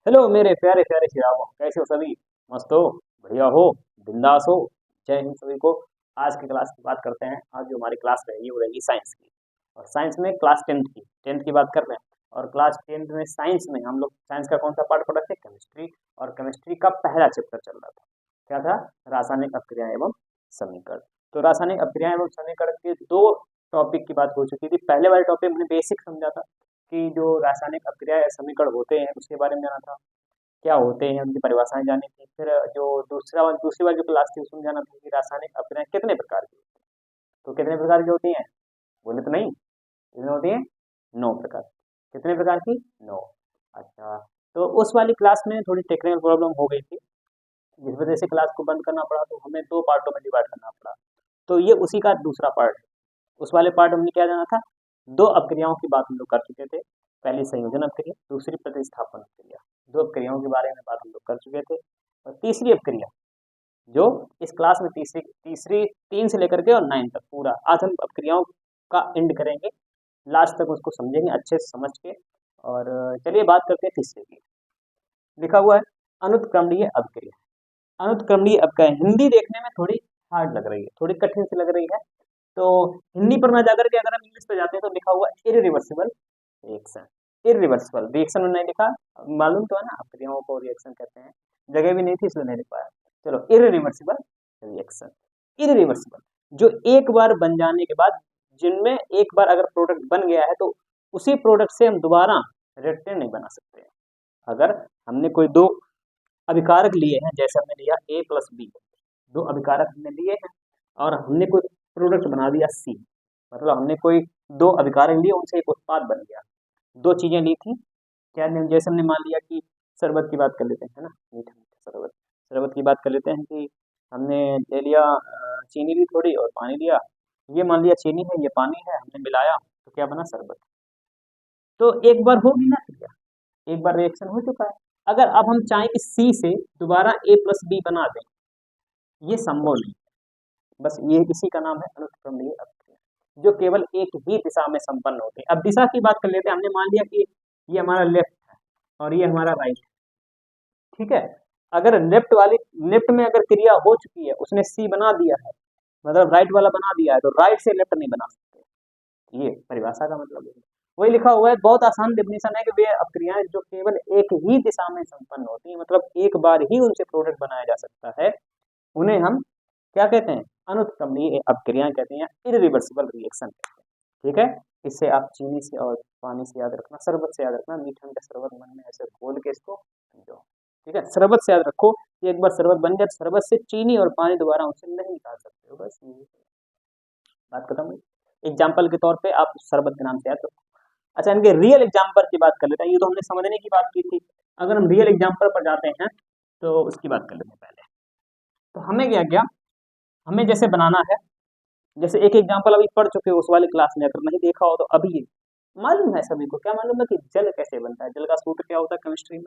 Hello मेरे प्यारे प्यारे खिलाओ, कैसे हो सभी? मस्त हो? बढ़िया हो? बिंदास हो? जय हिंद सभी को। आज की क्लास की बात करते हैं। आज जो हमारी क्लास रहेगी वो रहेगी साइंस की। और साइंस में क्लास टेंथ की बात कर रहे हैं। और क्लास टेंथ में साइंस में हम लोग साइंस का कौन सा पार्ट पढ़ा थे? केमिस्ट्री। और केमिस्ट्री का पहला चैप्टर चल रहा था। क्या था? रासायनिक अपक्रिया एवं समीकरण। तो रासायनिक अपक्रिया एवं समीकरण के दो टॉपिक की बात हो चुकी थी। पहले वाले टॉपिक में बेसिक समझा था कि जो रासायनिक अपक्रिया या समीकरण होते हैं उसके बारे में जाना था, क्या होते हैं उनकी परिभाषाएं जानी थी। फिर जो दूसरी बार जो क्लास थी उसमें जाना था कि रासायनिक अपक्रियाएं कितने प्रकार की होती हैं। तो कितने प्रकार की होती हैं? बोले तो नहीं, कितनी होती हैं? 9 प्रकार। कितने प्रकार की? 9। अच्छा, तो उस वाली क्लास में थोड़ी टेक्निकल प्रॉब्लम हो गई थी, जिस वजह से क्लास को बंद करना पड़ा, तो हमें 2 पार्टों में डिवाइड करना पड़ा। तो ये उसी का दूसरा पार्ट है। उस वाले पार्ट में क्या जाना था? 2 अपक्रियाओं की बात हम लोग कर चुके थे। पहली संयोजन अपक्रिया, दूसरी प्रतिस्थापन अपक्रिया। 2 अपक्रियाओं के बारे में बात हम लोग कर चुके थे। और तीसरी अपक्रिया जो इस क्लास में तीसरी तीसरी 3 से लेकर के और 9 तक पूरा आज हम अपक्रियाओं का एंड करेंगे। लास्ट तक उसको समझेंगे अच्छे से समझ के। और चलिए बात करते हैं तीसरे की। लिखा हुआ है अनुत्क्रमणीय अपक्रिया। अनुत्क्रमणीय अपक्रिया हिंदी देखने में थोड़ी हार्ड लग रही है, थोड़ी कठिन सी लग रही है। तो हिंदी पर ना जाकर के अगर हम इंग्लिश पे जाते हैं तो लिखा हुआ इरिवर्सिबल रिएक्शन। इरिवर्सिबल रिएक्शन में नहीं लिखा, मालूम तो है ना अपक्रियाओं को रिएक्शन कहते हैं। जगह भी नहीं थी इसलिए नहीं लिख पाया। चलो, इरिवर्सिबल रिएक्शन। इरिवर्सिबल जो एक बार बन जाने के बाद, जिनमें एक बार अगर प्रोडक्ट बन गया है तो उसी प्रोडक्ट से हम दोबारा रिएक्टेंट नहीं बना सकते। अगर हमने कोई दो अभिकारक लिए हैं, जैसे हमने लिया A+B, 2 अभिकारक हमने लिए हैं और हमने कोई प्रोडक्ट बना दिया C, मतलब हमने कोई 2 अभिकारक लिए, उनसे एक उत्पाद बन गया। 2 चीजें ली थी, क्या जैसे हमने मान लिया कि शरबत की बात कर लेते हैं, है ना, मीठा मीठा शरबत। शरबत की बात कर लेते हैं कि हमने ले लिया चीनी ली थोड़ी और पानी लिया। ये मान लिया चीनी है, ये पानी है, हमने मिलाया तो क्या बना? शरबत। तो एक बार होगी ना क्रिया, एक बार रिएक्शन हो चुका है। अगर अब हम चाहें कि सी से दोबारा A+B बना दें, ये संभव नहीं। बस ये इसी का नाम है अनुत्क्रमणीय अपक्रिया, जो केवल एक ही दिशा में संपन्न होते हैं। अब दिशा की बात कर लेते हैं। हमने मान लिया कि ये हमारा लेफ्ट है और ये हमारा राइट है, ठीक है। अगर लेफ्ट में अगर क्रिया हो चुकी है, उसने सी बना दिया है, मतलब राइट वाला बना दिया है, तो राइट से लेफ्ट नहीं बना सकते। ये परिभाषा का मतलब है। वही लिखा हुआ है, बहुत आसान डेफिनेशन है कि वे अपक्रियाएं जो केवल एक ही दिशा में संपन्न होती हैं, मतलब एक बार ही उनसे प्रोडक्ट बनाया जा सकता है, उन्हें हम क्या कहते हैं? अनुत्क्रमणीय अपक्रियाएं कहते हैं, इरिवर्सिबल रिएक्शन कहते हैं। ठीक है, इससे आप चीनी से और पानी से याद रखना, शरबत से याद रखना, मीठा मीठा शरबत मन में ऐसे बोल के इसको समझो। ठीक है, शरबत से याद रखो कि एक बार शरबत बन गया, शरबत से चीनी और पानी दोबारा उनसे नहीं निकाल सकते हो, बस ये बात खत्म हुई। एग्जाम्पल के तौर पे आप शरबत के नाम से याद रखो। अच्छा, इनके रियल एग्जाम्पल की बात कर लेते हैं। ये तो हमने समझने की बात की थी। अगर हम रियल एग्जाम्पल पर जाते हैं तो उसकी बात कर लेते हैं पहले। तो हमें क्या क्या हमें जैसे बनाना है, जैसे एक एग्जाम्पल अभी पढ़ चुके हो उस वाले क्लास में, अगर नहीं देखा हो तो अभी मालूम है सभी को। क्या मालूम है कि जल कैसे बनता है, जल का सूत्र क्या होता है केमिस्ट्री में?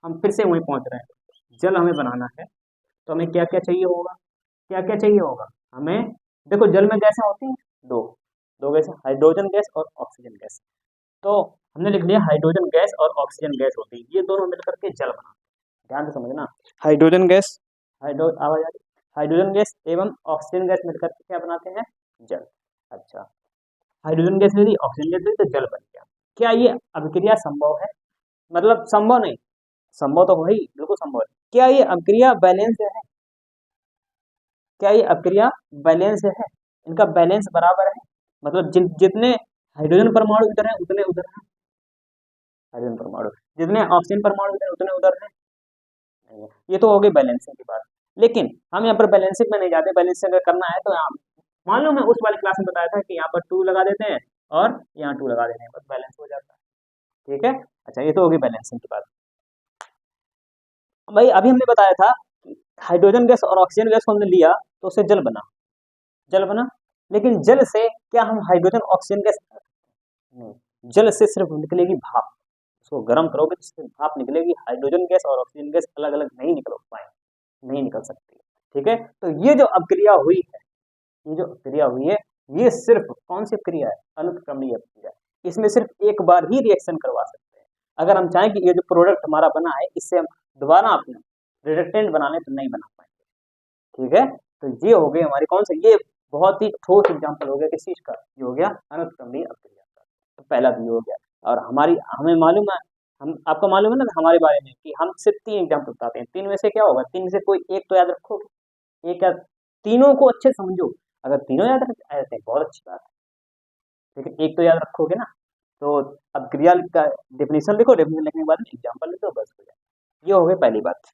हम फिर से वहीं पहुंच रहे हैं। जल हमें बनाना है तो हमें क्या क्या चाहिए होगा? क्या क्या चाहिए होगा हमें? देखो, जल में गैसें होती हैं दो, दो गैसें, हाइड्रोजन गैस और ऑक्सीजन गैस। तो हमने लिख लिया हाइड्रोजन गैस और ऑक्सीजन गैस होती है, ये दोनों मिलकर के जल बनाते हैं। ध्यान से समझना, हाइड्रोजन गैस, आवाज आ रही? हाइड्रोजन गैस एवं ऑक्सीजन गैस मिलकर के क्या बनाते हैं? जल। अच्छा, हाइड्रोजन गैस ले ली, ऑक्सीजन गैस ले ली, तो जल बन गया। क्या ये अभिक्रिया संभव है? मतलब संभव नहीं, संभव तो वही बिल्कुल संभव है। क्या ये अभिक्रिया बैलेंस है? क्या ये अभिक्रिया बैलेंस है? इनका बैलेंस बराबर है, मतलब जितने हाइड्रोजन परमाणु इधर है उतने उधर है हाइड्रोजन परमाणु, जितने ऑक्सीजन परमाणु इधर उतने उधर है, नहीं है। ये तो हो गई बैलेंसिंग की बात। लेकिन हम यहाँ पर बैलेंसिंग में नहीं जाते। बैलेंसिंग अगर करना है तो यहाँ मालूम है, उस वाली क्लास में बताया था कि यहाँ पर 2 लगा देते हैं और यहाँ 2 लगा देते हैं, बस बैलेंस हो जाता है। ठीक है, अच्छा, ये तो होगी बैलेंसिंग की बात। भाई अभी हमने बताया था कि हाइड्रोजन गैस और ऑक्सीजन गैस को हमने लिया तो उससे जल बना, जल बना। लेकिन जल से क्या हम हाइड्रोजन ऑक्सीजन गैस? नहीं, जल से सिर्फ निकलेगी भाप। उसको गर्म करोगे तो सिर्फ भाप निकलेगी, हाइड्रोजन गैस और ऑक्सीजन गैस अलग अलग नहीं निकल पाए, नहीं निकल सकती। ठीक है, तो ये जो अभिक्रिया हुई है, ये जो क्रिया हुई है, ये सिर्फ कौन सी क्रिया है? अनुत्क्रमणीय क्रिया। इसमें सिर्फ एक बार ही रिएक्शन करवा सकते हैं। अगर हम चाहें कि ये जो प्रोडक्ट हमारा बना है इससे हम दोबारा अपना रिडक्टेंट बना लें तो नहीं बना पाएंगे। ठीक है, तो ये हो गए हमारे कौन से, ये बहुत ही ठोस एग्जाम्पल हो गया किस चीज का, ये हो गया अनुत्क्रमणीय अभिक्रिया का। तो पहला भी हो गया। और हमें मालूम है, हम आपको मालूम है ना हमारे बारे में कि हम सिर्फ 3 एग्जाम्पल बताते हैं। 3 में से क्या होगा, 3 में से कोई एक तो याद रखोगे, एक या तीनों को अच्छे समझो। अगर तीनों याद रख आते हैं बहुत अच्छी बात है, लेकिन एक तो याद रखोगे ना। तो अब क्रिया का डेफिनेशन लिखो, डेफिनेशन लिखने के बाद एग्जाम्पल लिखो, बस हो जाए। ये हो गई पहली बात।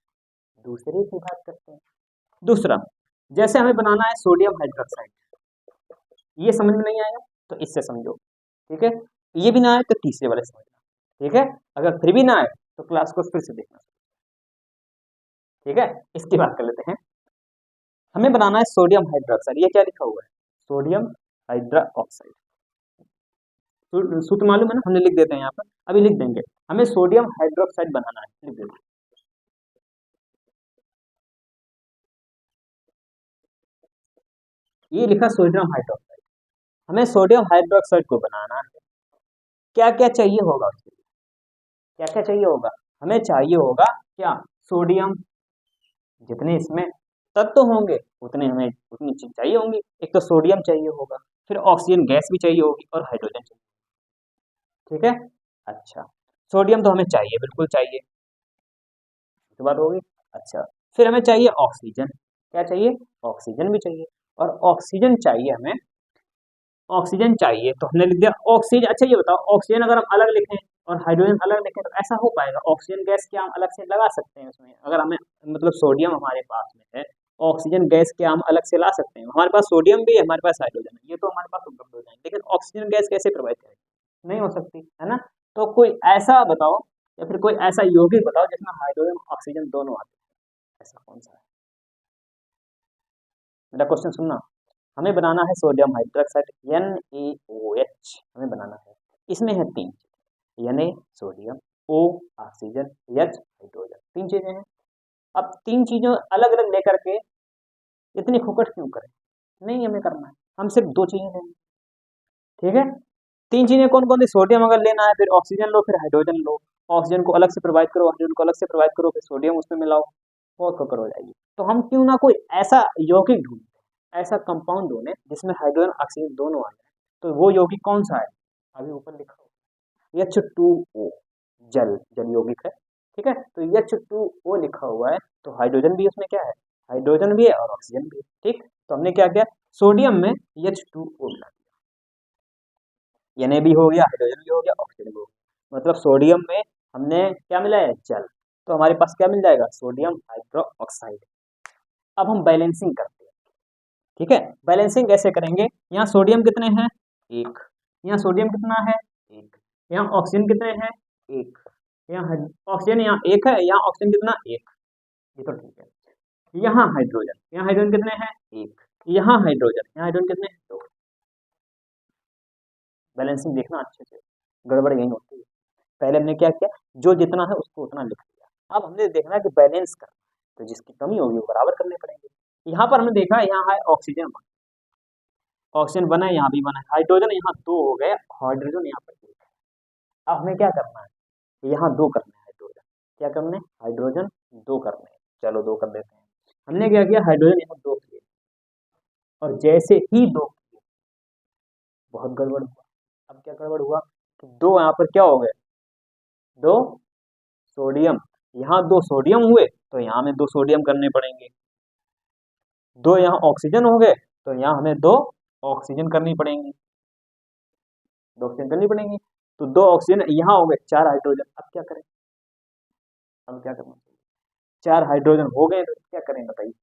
दूसरी की बात करते हैं। दूसरा, जैसे हमें बनाना है सोडियम हाइड्रोक्साइड, ये समझ में नहीं आएगा तो इससे समझो। ठीक है, ये भी ना आए तो तीसरे वाले समझना। ठीक है, अगर फिर भी ना आए तो क्लास को फिर से देखना। ठीक है, इसकी बात कर लेते हैं। हमें बनाना है सोडियम हाइड्रोक्साइड, ये क्या लिखा हुआ है, सोडियम हाइड्रोक्साइड। सूत्र मालूम है ना, हमने लिख देते हैं यहाँ पर, अभी लिख देंगे। हमें सोडियम हाइड्रोक्साइड बनाना है, लिख देते हैं। ये लिखा सोडियम हाइड्रोक्साइड। हमें सोडियम हाइड्रोक्साइड को बनाना है, क्या क्या चाहिए होगा उसके लिए, क्या क्या चाहिए होगा, हमें चाहिए होगा क्या, सोडियम, जितने इसमें तत्व होंगे उतने हमें उतनी चीज चाहिए होंगी। एक तो सोडियम चाहिए होगा, फिर ऑक्सीजन गैस भी चाहिए होगी और हाइड्रोजन चाहिए। ठीक है, अच्छा, सोडियम तो हमें चाहिए, बिल्कुल चाहिए, तो बात होगी। अच्छा, फिर हमें चाहिए ऑक्सीजन, क्या चाहिए, ऑक्सीजन भी चाहिए। और ऑक्सीजन चाहिए हमें, ऑक्सीजन चाहिए तो हमने लिख दिया ऑक्सीजन। अच्छा ये बताओ, ऑक्सीजन अगर हम अलग लिखें और हाइड्रोजन अलग लिखें तो ऐसा हो पाएगा, ऑक्सीजन गैस क्या हम अलग से लगा सकते हैं उसमें, अगर हमें मतलब सोडियम हमारे पास में है, ऑक्सीजन गैस क्या हम अलग से ला सकते हैं, हमारे पास सोडियम भी है, हमारे पास हाइड्रोजन है, ये तो हमारे पास उपलब्ध हो जाएंगे, लेकिन ऑक्सीजन गैस कैसे प्रोवाइड करें, नहीं हो सकती है ना। तो कोई ऐसा बताओ या फिर कोई ऐसा यौगिक बताओ जिसमें हाइड्रोजन ऑक्सीजन दोनों आते हैं, ऐसा कौन सा है। मेरा क्वेश्चन सुनना, हमें बनाना है सोडियम हाइड्रोक्साइड NaOH, हमें बनाना है। इसमें है 3 चीजें, Na sodium, O oxygen, H hydrogen, 3 चीजें हैं। अब 3 चीजों अलग अलग लेकर के इतनी खुकट क्यों करें, नहीं हमें करना है, हम सिर्फ 2 चीजें लेंगे। ठीक है, 3 चीजें कौन कौन सी, सोडियम अगर लेना है फिर ऑक्सीजन लो, फिर हाइड्रोजन लो, ऑक्सीजन को अलग से प्रोवाइड करो, हाइड्रोजन को अलग से प्रोवाइड करो, फिर सोडियम उसमें मिलाओ, बहुत खुकर हो जाएगी। तो हम क्यों ना कोई ऐसा यौगिक ढूंढते, ऐसा कंपाउंड ढूंढे जिसमें हाइड्रोजन ऑक्सीजन दोनों आ जाए। तो वो यौगिक कौन सा है, अभी ऊपर लिखा हो H2O, जल, जल यौगिक है। ठीक है, तो H2O लिखा हुआ है, तो हाइड्रोजन भी उसमें क्या है, हाइड्रोजन भी है और ऑक्सीजन भी है। ठीक, तो हमने क्या किया, सोडियम में H2O मिला दिया, Na भी हो गया, हाइड्रोजन भी हो गया, ऑक्सीजन भी हो गया, मतलब सोडियम में हमने क्या मिला है, जल, तो हमारे पास क्या मिल जाएगा, सोडियम हाइड्रो ऑक्साइड। अब हम बैलेंसिंग करते हैं। ठीक है, बैलेंसिंग कैसे करेंगे, यहाँ सोडियम कितने हैं, 1, यहाँ सोडियम कितना है, 1, यहाँ ऑक्सीजन कितने हैं, 1, यहाँ ऑक्सीजन यहाँ 1 है, यहाँ ऑक्सीजन कितना, 1, ये तो ठीक है। यहाँ हाइड्रोजन, यहाँ हाइड्रोजन कितने हैं, 1, यहाँ हाइड्रोजन, यहाँ हाइड्रोजन कितने हैं, 2। बैलेंसिंग देखना अच्छे से, गड़बड़ यही होती है। पहले हमने क्या किया, जो जितना है उसको उतना लिख दिया, अब हमने देखना है कि बैलेंस करना, तो जिसकी कमी होगी वो बराबर करने पड़ेंगे। यहाँ पर हमने देखा यहाँ है ऑक्सीजन, ऑक्सीजन बना है, यहाँ भी बना है, हाइड्रोजन यहाँ 2 हो गए, हाइड्रोजन यहाँ पर 1 है। अब हमें क्या करना है, यहाँ 2 करना है, हाइड्रोजन क्या करना है, हाइड्रोजन 2 करने हैं, चलो 2 कर देते हैं। हमने क्या किया, हाइड्रोजन यहाँ 2 किए, और जैसे ही 2 किए बहुत गड़बड़ हुआ। अब क्या गड़बड़ हुआ कि 2 यहाँ पर क्या हो गए, 2 सोडियम, यहाँ 2 सोडियम हुए तो यहाँ हमें 2 सोडियम करने पड़ेंगे, 2 यहाँ ऑक्सीजन हो गए तो यहाँ हमें 2 ऑक्सीजन करनी पड़ेंगी, 2 ऑक्सीजन करनी पड़ेंगी, तो 2 ऑक्सीजन यहाँ हो गए, 4 हाइड्रोजन। अब क्या करें, अब क्या करना चाहिए, 4 हाइड्रोजन हो गए तो क्या करें बताइए।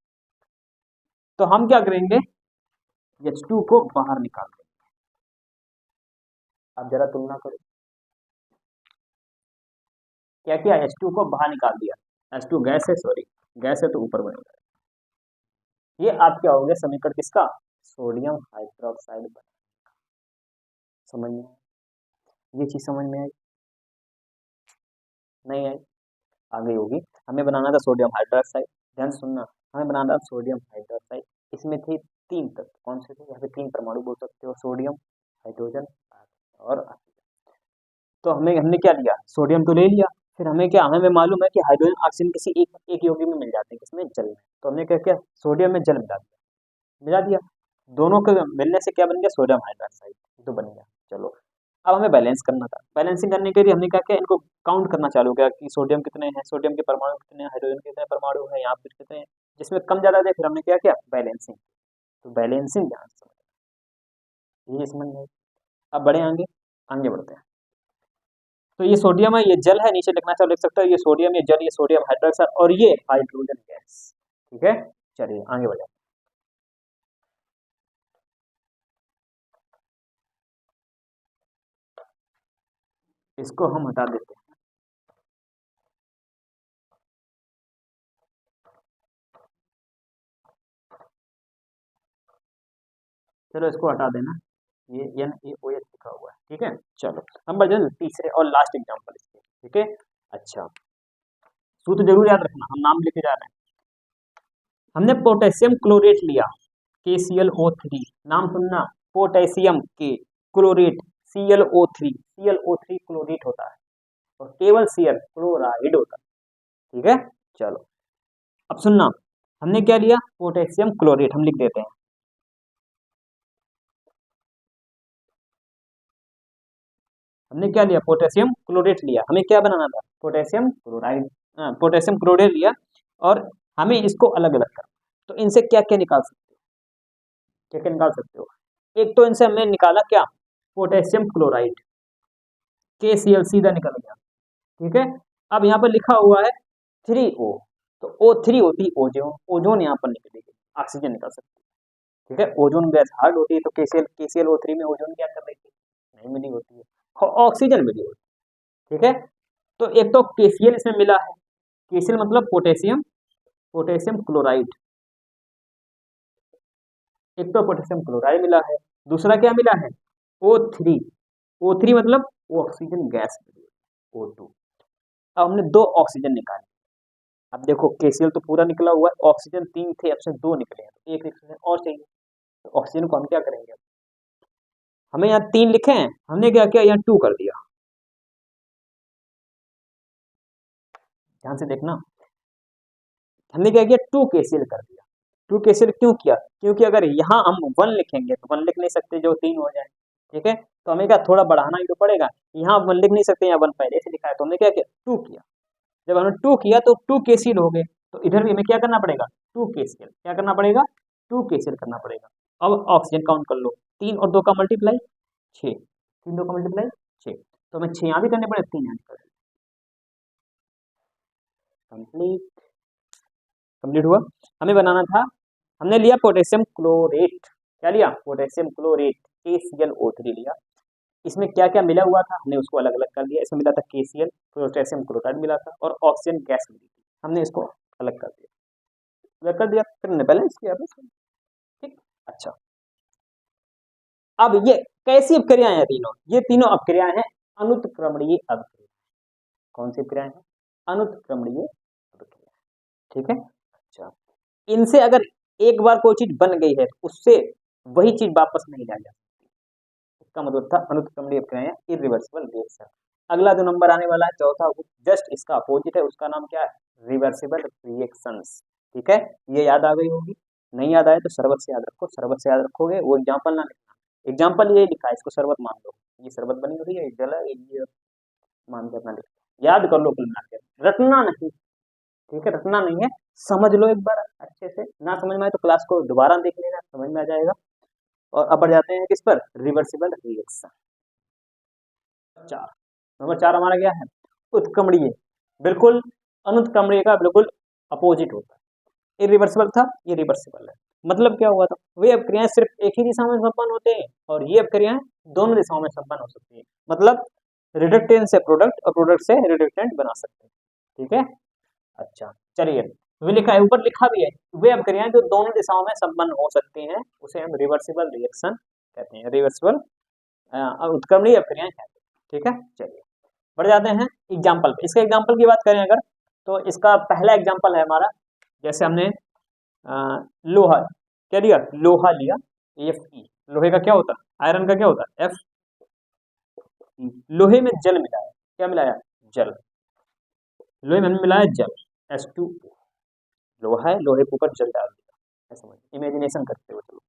तो हम क्या करेंगे, H2 को बाहर निकाल देंगे। अब जरा तुलना करो, क्या किया, H2 को बाहर निकाल दिया, H2 गैस है, सॉरी गैस है तो ऊपर बनेगा, ये आप क्या हो गया समीकरण किसका, सोडियम हाइड्रोक्साइड बना। समझ में ये चीज समझ में आई, नहीं आई, आगे होगी। हमें बनाना था सोडियम हाइड्रोक्साइड, ध्यान सुनना, हमें बनाना था सोडियम हाइड्रोक्साइड, इसमें थे 3 तत्व, कौन से थे, यहाँ पे 3 परमाणु बोल सकते हो, सोडियम, हाइड्रोजन और ऑक्सीजन। तो हमें हमने क्या लिया, सोडियम तो ले लिया, फिर हमें क्या, हमें मालूम है कि हाइड्रोजन ऑक्सीजन किसी एक यौगिक में मिल जाते हैं, किसमें, जल में। तो हमने क्या किया, सोडियम में जल मिला दिया। दोनों के मिलने से क्या बन गया, सोडियम हाइड्रोक्साइड, तो बन गया। चलो, अब हमें बैलेंस करना था। बैलेंसिंग करने के लिए हमने क्या किया, इनको काउंट करना चालू किया कि सोडियम कितने हैं, सोडियम के परमाणु कितने हैं, हाइड्रोजन के कितने परमाणु है, यहाँ पर कितने हैं, जिसमें कम ज्यादा थे, फिर हमने क्या किया, बैलेंसिंग। तो बैलेंसिंग ध्यान से समझ, ये समझ में। अब बढ़े आगे, आगे बढ़ते हैं। तो ये सोडियम है, ये जल है, नीचे लिखना चाहो लिख सकते हो, ये सोडियम, ये जल, ये सोडियम हाइड्रोक्साइड, और ये हाइड्रोजन गैस। ठीक है, चलिए आगे बढ़े। इसको हम हटा देते हैं। चलो इसको हटा देना, ये NaOH लिखा हुआ है। ठीक है, चलो हम बढ़ जाए तीसरे और लास्ट एग्जांपल इसके। ठीक है, अच्छा, सूत्र जरूर याद रखना, हम नाम लिखे जा रहे हैं। हमने पोटेशियम क्लोरेट लिया, KClO3, नाम सुनना, पोटेशियम के क्लोरेट, ClO3, ClO3 क्लोरेट होता है, और केवल Cl क्लोराइड होता है। ठीक है, चलो अब सुनना, हमने क्या लिया, पोटेशियम क्लोरेट, हम लिख देते हैं। हमने क्या लिया, पोटेशियम क्लोरेट लिया, हमें क्या बनाना था, पोटेशियम क्लोराइड, पोटेशियम क्लोरेट लिया, और हमें इसको अलग अलग करना। तो इनसे क्या क्या निकाल सकते हो, क्या क्या निकाल सकते हो। एक तो इनसे हमने निकाला क्या, पोटेशियम क्लोराइड, KCl सीधा निकल गया। ठीक है, अब यहाँ पर लिखा हुआ है 3O, तो O3 होती ओजोन, ओजोन यहाँ पर निकलेगी, ऑक्सीजन निकल सकती है। ठीक है, ओजोन गैस हार्ड होती है, तो KClO3 में ओजोन क्या कर रही थी, नहीं मिली होती है, और ऑक्सीजन मिली होती है। ठीक है, तो एक तो KCl इसमें मिला है, KCl मतलब पोटेशियम, पोटेशियम क्लोराइड, एक तो पोटेशियम क्लोराइड मिला है, दूसरा क्या मिला है, O3, O3 मतलब वो ऑक्सीजन गैस मिली है, O2। अब हमने दो ऑक्सीजन निकाले। अब देखो KCl तो पूरा निकला हुआ है, ऑक्सीजन तीन थे, अब से दो निकले हैं, तो एक ऑक्सीजन और चाहिए, तो ऑक्सीजन को हम क्या करेंगे, हमें यहाँ तीन लिखे हैं, हमने क्या किया, यहाँ 2 कर दिया। ध्यान से देखना, हमने क्या किया, 2 KCl कर दिया। 2 KCl क्यों किया, क्योंकि अगर यहाँ हम 1 लिखेंगे तो 1 लिख नहीं सकते, जो 3 हो जाए। ठीक है, तो हमें क्या, थोड़ा बढ़ाना ही तो पड़ेगा, यहाँ 1 लिख नहीं सकते, यहाँ 1 पहले से लिखा है, तो हमने क्या किया, 2 किया। जब हमने 2 किया तो 2 KCl हो गए, तो इधर भी हमें क्या करना पड़ेगा, 2 KCl, क्या करना पड़ेगा, 2 KCl करना पड़ेगा। अब ऑक्सीजन काउंट कर लो, 3 और 2 का मल्टीप्लाई 6, 3 2 का मल्टीप्लाई 6, तो हमें 6 यहाँ भी करने पड़े, 3 यहाँ भी करने, कंप्लीट, कंप्लीट हुआ। हमें बनाना था, हमने लिया पोटेशियम क्लोरेट, क्या लिया, पोटेशियम क्लोरेट, KClO3 लिया। इसमें क्या क्या मिला हुआ था, हमने उसको अलग अलग कर दिया। इसमें मिला था KCl, पोटेशियम क्लोराइड मिला था, और ऑक्सीजन गैस मिली थी, हमने इसको अलग कर दिया, अलग कर दिया, फिर हमने बैलेंस किया बस। ठीक, अच्छा, अब ये कैसी अपक्रियाएं हैं तीनों, ये तीनों अपक्रियाएं हैं अनुत्क्रमणीय अपक्रिया। कौन सी क्रियाएं हैं, अनुत्क्रमणीय अपक्रिया। ठीक है, अच्छा, इनसे अगर एक बार कोई चीज बन गई है, तो उससे वही चीज वापस नहीं लाई जा सकती, इसका मतलब था अनुत्क्रमणीय अपक्रियाएं, इरिवर्सिबल रिएक्शन। अगला जो नंबर आने वाला है चौथा, वो जस्ट इसका अपोजिट है, उसका नाम क्या है, रिवर्सिबल रिएक्शंस। ठीक है, ये याद आ गई होगी, नहीं याद आए तो शरबत से याद रखो, शरबत से याद रखोगे, वो एग्जाम्पल ना लिखना, एग्जाम्पल ये लिखा है, इसको शरबत मान लो, ये शरबत बनी हुई है, जल है, ये मान करना लिखना, याद कर लो कुल मिला के, रटना नहीं। ठीक है, रटना नहीं है, समझ लो एक बार अच्छे से, ना समझ में आए तो क्लास को दोबारा देख लेना, समझ में आ जाएगा। और अब बढ़ जाते हैं किस पर, रिवर्सिबल रिएक्शन। 4, नंबर 4 हमारा क्या है, उत्क्रमणीय, बिल्कुल अनुत्क्रमणीय का बिल्कुल अपोजिट होता है। इरिवर्सिबल था, ये रिवर्सिबल है। मतलब क्या हुआ था, वे अपक्रियाएं सिर्फ एक ही दिशा में संपन्न होते हैं, और ये अपक्रियाएं दोनों दिशाओं में संपन्न हो सकती है, मतलब रिडक्टेंट से प्रोडक्ट और प्रोडक्ट से रिडक्टेंट बना सकते हैं। ठीक है, अच्छा, चलिए, वे लिखा है, ऊपर लिखा भी है, वे अपक्रियाएं जो दोनों दिशाओं में संपन्न हो सकती हैं, उसे हम रिवर्सिबल रिएक्शन कहते हैं, रिवर्सिबल उत्क्रमणीय अपक्रियाएं कहते हैं। ठीक है, चलिए बढ़ जाते हैं एग्जाम्पल पे। इसका एग्जाम्पल की बात करें अगर, तो इसका पहला एग्जाम्पल है हमारा, जैसे हमने लोहा, क्या लिया, लोहा लिया, Fe, लोहे का क्या होता है, आयरन का क्या होता है, F, लोहे में जल मिलाया, क्या मिलाया? जल। लोहे में हमने मिलाया जल, H2O। लोहा है, लोहे के ऊपर जल डाल दिया, ऐसा समझ, इमेजिनेशन करते हो। चलो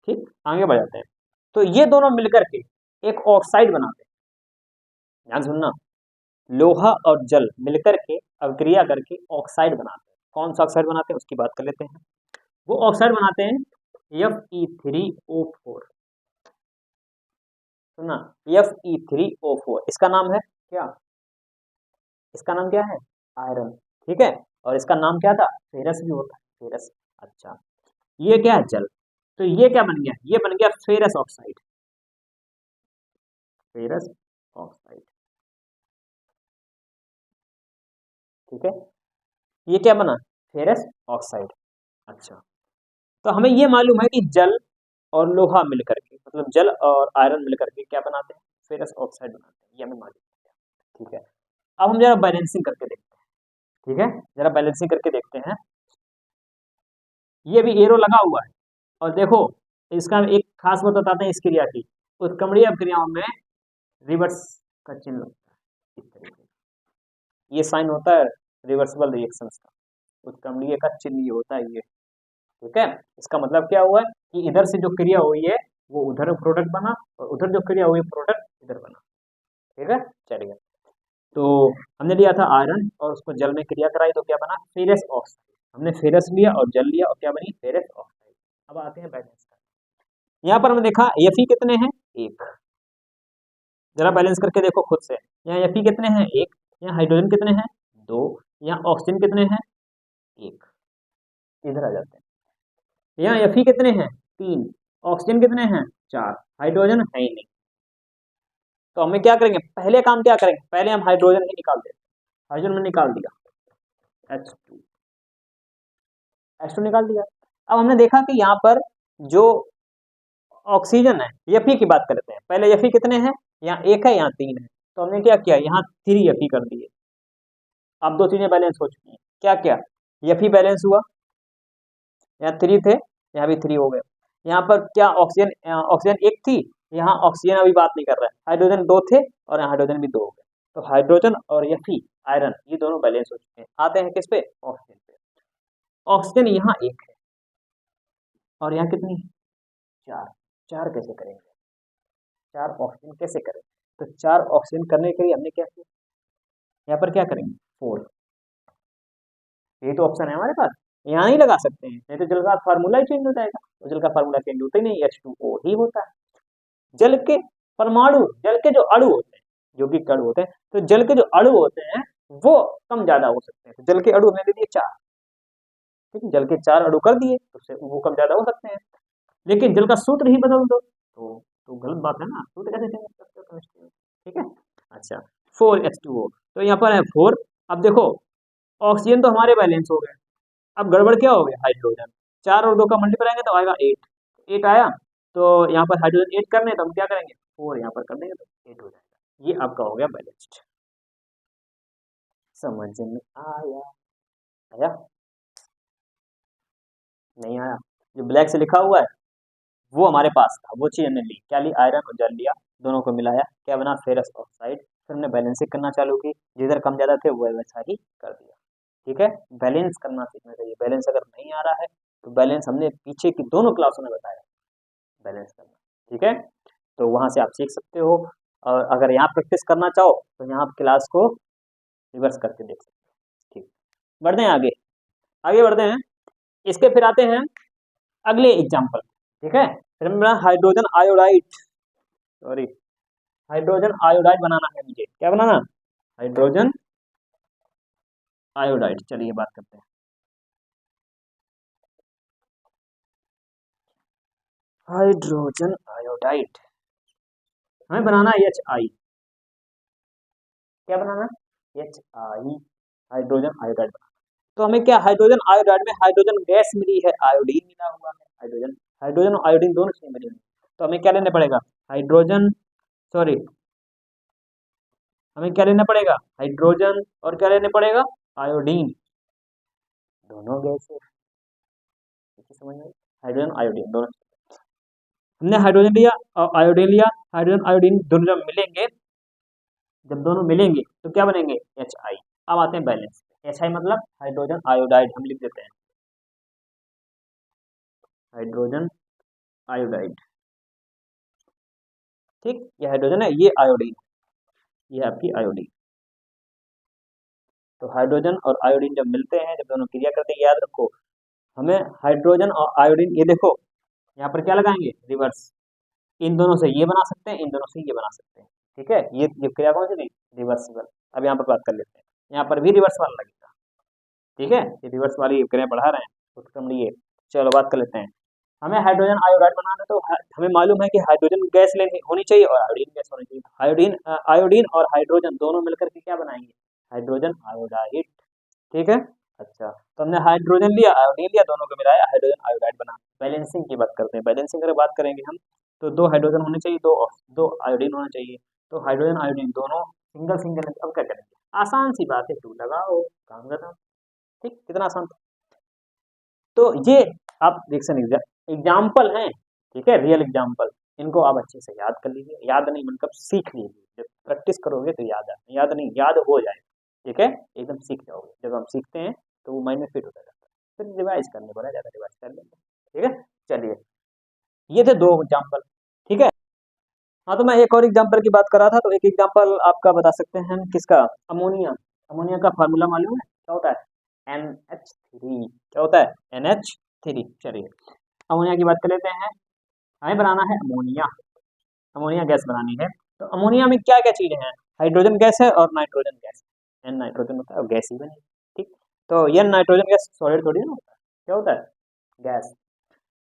ठीक, आगे बढ़ जाते हैं। तो ये दोनों मिलकर के एक ऑक्साइड बनाते हैं, ध्यान सुनना, लोहा और जल मिलकर के अभिक्रिया करके ऑक्साइड बनाते हैं। कौन सा ऑक्साइड बनाते हैं उसकी बात कर लेते हैं। वो ऑक्साइड बनाते हैं Fe3O4। सुनना, Fe3O4, इसका नाम है क्या? इसका नाम क्या है? आयरन, ठीक है। और इसका नाम क्या था? फेरस भी होता है, फेरस। अच्छा, ये क्या है? जल। तो ये क्या बन गया? ये बन गया फेरस ऑक्साइड, फेरस ऑक्साइड, ठीक है। ये क्या बना? Ferrous oxide. अच्छा, तो हमें ये मालूम है कि जल और लोहा मिलकर के, मतलब जल और आयरन मिलकर के क्या बनाते हैं? फेरस ऑक्साइड बनाते हैं, ये हमें मालूम है, ठीक है। अब हम जरा बैलेंसिंग करके देखते हैं, ठीक है, जरा बैलेंसिंग करके देखते हैं। ये भी एरो लगा हुआ है, और देखो इसका एक खास बात बताते हैं इस क्रिया की। उत्क्रमणीय अभिक्रियाओं में रिवर्स का चिन्ह लगता है, इस तरीके से। ये साइन होता है रिवर्सिबल रिएक्शंस का, उत्क्रमणीय का चिन्ह ये होता है, ये, ठीक है। इसका मतलब क्या हुआ कि इधर से जो क्रिया हुई है वो उधर प्रोडक्ट बना, और उधर जो क्रिया हुई प्रोडक्ट इधर बना, ठीक है। चलिए, तो हमने लिया था आयरन और उसको जल में क्रिया कराई तो क्या बना? Ferrous oxide. हमने फेरस लिया और जल लिया और क्या बनी? Ferrous oxide. अब आते हैं बैलेंस का। यहाँ पर हमने देखा Fe कितने हैं? 1। जरा बैलेंस करके देखो खुद से। यहाँ Fe कितने हैं? 1। यहाँ हाइड्रोजन कितने हैं? 2। यहाँ ऑक्सीजन कितने हैं? 1। इधर आ जाते हैं। यहाँ Fe कितने हैं? 3। ऑक्सीजन कितने हैं? 4। हाइड्रोजन है ही नहीं। तो हमें क्या करेंगे? पहले काम क्या करेंगे? पहले हम हाइड्रोजन ही निकाल देंगे। हाइड्रोजन में निकाल दिया, H2, H2 निकाल दिया। अब हमने देखा कि यहाँ पर जो ऑक्सीजन है, Fe की बात करते हैं। पहले Fe कितने हैं? यहाँ 1 है, यहाँ 3 है। तो हमने क्या किया? यहाँ 3 Fe कर दिए। अब दो चीजें बैलेंस हो चुकी हैं। क्या क्या? Fe बैलेंस हुआ, यहाँ 3 थे, यहाँ भी 3 हो गए। यहाँ पर क्या ऑक्सीजन, ऑक्सीजन 1 थी, यहाँ ऑक्सीजन अभी बात नहीं कर रहा है। हाइड्रोजन 2 थे और यहाँ हाइड्रोजन भी 2 हो गए। तो हाइड्रोजन और Fe, आयरन, ये दोनों बैलेंस हो चुके हैं। आते हैं किस पे? ऑक्सीजन पे। ऑक्सीजन यहाँ 1 है और यहाँ कितनी? 4। 4 कैसे करेंगे? 4 ऑक्सीजन कैसे करें? तो 4 ऑक्सीजन करने के लिए हमने क्या किया? यहाँ पर क्या करेंगे? 4। यही तो ऑप्शन है हमारे पास, यहाँ नहीं लगा सकते हैं, नहीं तो जल का फार्मूला ही चेंज हो जाएगा। तो जल का फार्मूला चेंज होता ही नहीं, H2O ही होता है। जल के परमाणु, जल के जो अणु होते हैं, जो भी अणु होते हैं, तो जल के जो अणु होते हैं वो कम ज्यादा हो सकते हैं। तो जल के अणु हमने दे दिए 4, ठीक है, जल के 4 अणु कर दिए तो उससे वो कम ज्यादा हो सकते हैं। लेकिन जल का सूत्र ही बदल दो तो गलत बात है ना, सूत्र कैसे चेंज कर सकते हो केमिस्ट्री में, ठीक है। अच्छा, 4H2O, तो यहाँ पर है 4। अब देखो ऑक्सीजन तो हमारे बैलेंस हो गए, अब गड़बड़ क्या हो गया? हाइड्रोजन। 4 और 2 का मल्टीप्लाई करेंगे तो आएगा 8। 8 आया, तो यहाँ पर हाइड्रोजन 8 करने तो हम क्या करेंगे? 4 यहाँ पर कर देंगे तो 8 हो जाएगा। ये आपका हो गया बैलेंस्ड। समझ में आया? आया? नहीं आया? जो ब्लैक से लिखा हुआ है वो हमारे पास था, वो चीज हमने ली। क्या ली? आयरन और जल लिया, दोनों को मिलाया, क्या बना? Ferrous oxide. फिर हमने बैलेंसिंग करना चालू की, जिधर कम ज्यादा थे वो वैसा ही कर दिया, ठीक है। बैलेंस करना सीखना चाहिए। बैलेंस अगर नहीं आ रहा है तो बैलेंस हमने पीछे की दोनों क्लासों में बताया, बैलेंस करना, ठीक है। तो वहां से आप सीख सकते हो, और अगर यहाँ प्रैक्टिस करना चाहो तो यहाँ आप क्लास को रिवर्स करके देख सकते हो, ठीक। बढ़ते हैं आगे, आगे बढ़ते हैं। इसके फिर आते हैं अगले एग्जाम्पल, ठीक है। फिर मेरा hydrogen iodide, sorry, hydrogen iodide बनाना है मुझे। क्या बनाना? Hydrogen iodide. चलिए बात करते हैं। हाइड्रोजन आयोडाइड हमें बनाना है HI। क्या बनाना? HI, हाइड्रोजन आयोडाइड बनाना। तो हमें क्या? हाइड्रोजन आयोडाइड में हाइड्रोजन गैस मिली है, आयोडीन मिला हुआ है। हाइड्रोजन, हाइड्रोजन और आयोडीन दोनों चीजें मिली हुई। तो हमें क्या लेना पड़ेगा? हाइड्रोजन, सॉरी, हमें क्या लेना पड़ेगा? हाइड्रोजन और क्या लेने पड़ेगा? आयोडीन। दोनों गैस है, समझ में? हाइड्रोजन आयोडीन दोनों। हमने हाइड्रोजन लिया और आयोडीन लिया, हाइड्रोजन आयोडीन दोनों जब मिलेंगे जब दोनों मिलेंगे तो क्या बनेंगे, HI। अब आते हैं बैलेंस पे। HI मतलब हाइड्रोजन आयोडाइड, हम लिख देते हैं हाइड्रोजन आयोडाइड। ठीक, ये हाइड्रोजन है, ये आयोडीन, ये आपकी आयोडीन। तो हाइड्रोजन और आयोडीन जब मिलते हैं, जब दोनों क्रिया करते हैं, याद रखो हमें हाइड्रोजन और आयोडीन, ये देखो यहाँ पर क्या लगाएंगे, रिवर्स। इन दोनों से ये बना सकते हैं, इन दोनों से ये बना सकते हैं। ठीक है, ये क्रिया कौन सी थी, रिवर्सिबल। अब यहाँ पर बात कर लेते हैं, यहाँ पर भी रिवर्स वाला लगेगा। ठीक है, ये रिवर्स वाली क्रिया बढ़ा रहे हैं, उत्क्रमणीय। चलो बात कर लेते हैं। हमें हाइड्रोजन आयोडाइड बनाना है, तो हमें मालूम है कि हाइड्रोजन गैस लेनी होनी चाहिए और आयोडीन गैस होनी चाहिए। आयोडीन और हाइड्रोजन दोनों मिलकर के क्या बनाएंगे, हाइड्रोजन आयोडाइड। ठीक है, अच्छा तो हमने हाइड्रोजन लिया, आयोडीन लिया, दोनों को मिलाया, हाइड्रोजन आयोडाइड बना। बैलेंसिंग की बात करते हैं। बैलेंसिंग अगर बात करेंगे हम, तो दो हाइड्रोजन होने चाहिए, दो आयोडीन होना चाहिए। तो हाइड्रोजन आयोडीन दोनों सिंगल सिंगल। अब क्या करेंगे, आसान सी बात है, टू लगाओ, काम खत्म। ठीक, कितना आसान था। तो ये आप रिएक्शन एग्जाम्पल हैं, ठीक है, रियल एग्जाम्पल। इनको आप अच्छे से याद कर लीजिए, याद नहीं मतलब सीख लीजिए, जब प्रैक्टिस करोगे तो याद आए, याद नहीं याद हो जाए। ठीक है, एकदम सीख जाओगे। जब हम सीखते हैं तो वो माइंड में फिट होता जाता है, फिर रिवाइज करने पड़ा, ज़्यादा रिवाइज कर लेंगे। ठीक है, चलिए ये थे दो एग्जाम्पल। ठीक है, हाँ तो मैं एक और एग्जाम्पल की बात कर रहा था, तो एक एग्जाम्पल आपका बता सकते हैं हम, किसका, अमोनिया। अमोनिया का फार्मूला मालूम है, क्या होता है, NH3। क्या होता है, NH3। चलिए अमोनिया की बात कर लेते हैं। हमें बनाना है अमोनिया, अमोनिया गैस बनानी है। तो अमोनिया में क्या क्या चीजें हैं, हाइड्रोजन गैस है और नाइट्रोजन गैस है। N नाइट्रोजन होता है और गैस ही बनी। ठीक, तो N नाइट्रोजन गैस सॉलिड थोड़ी ना होता है, क्या होता है, गैस।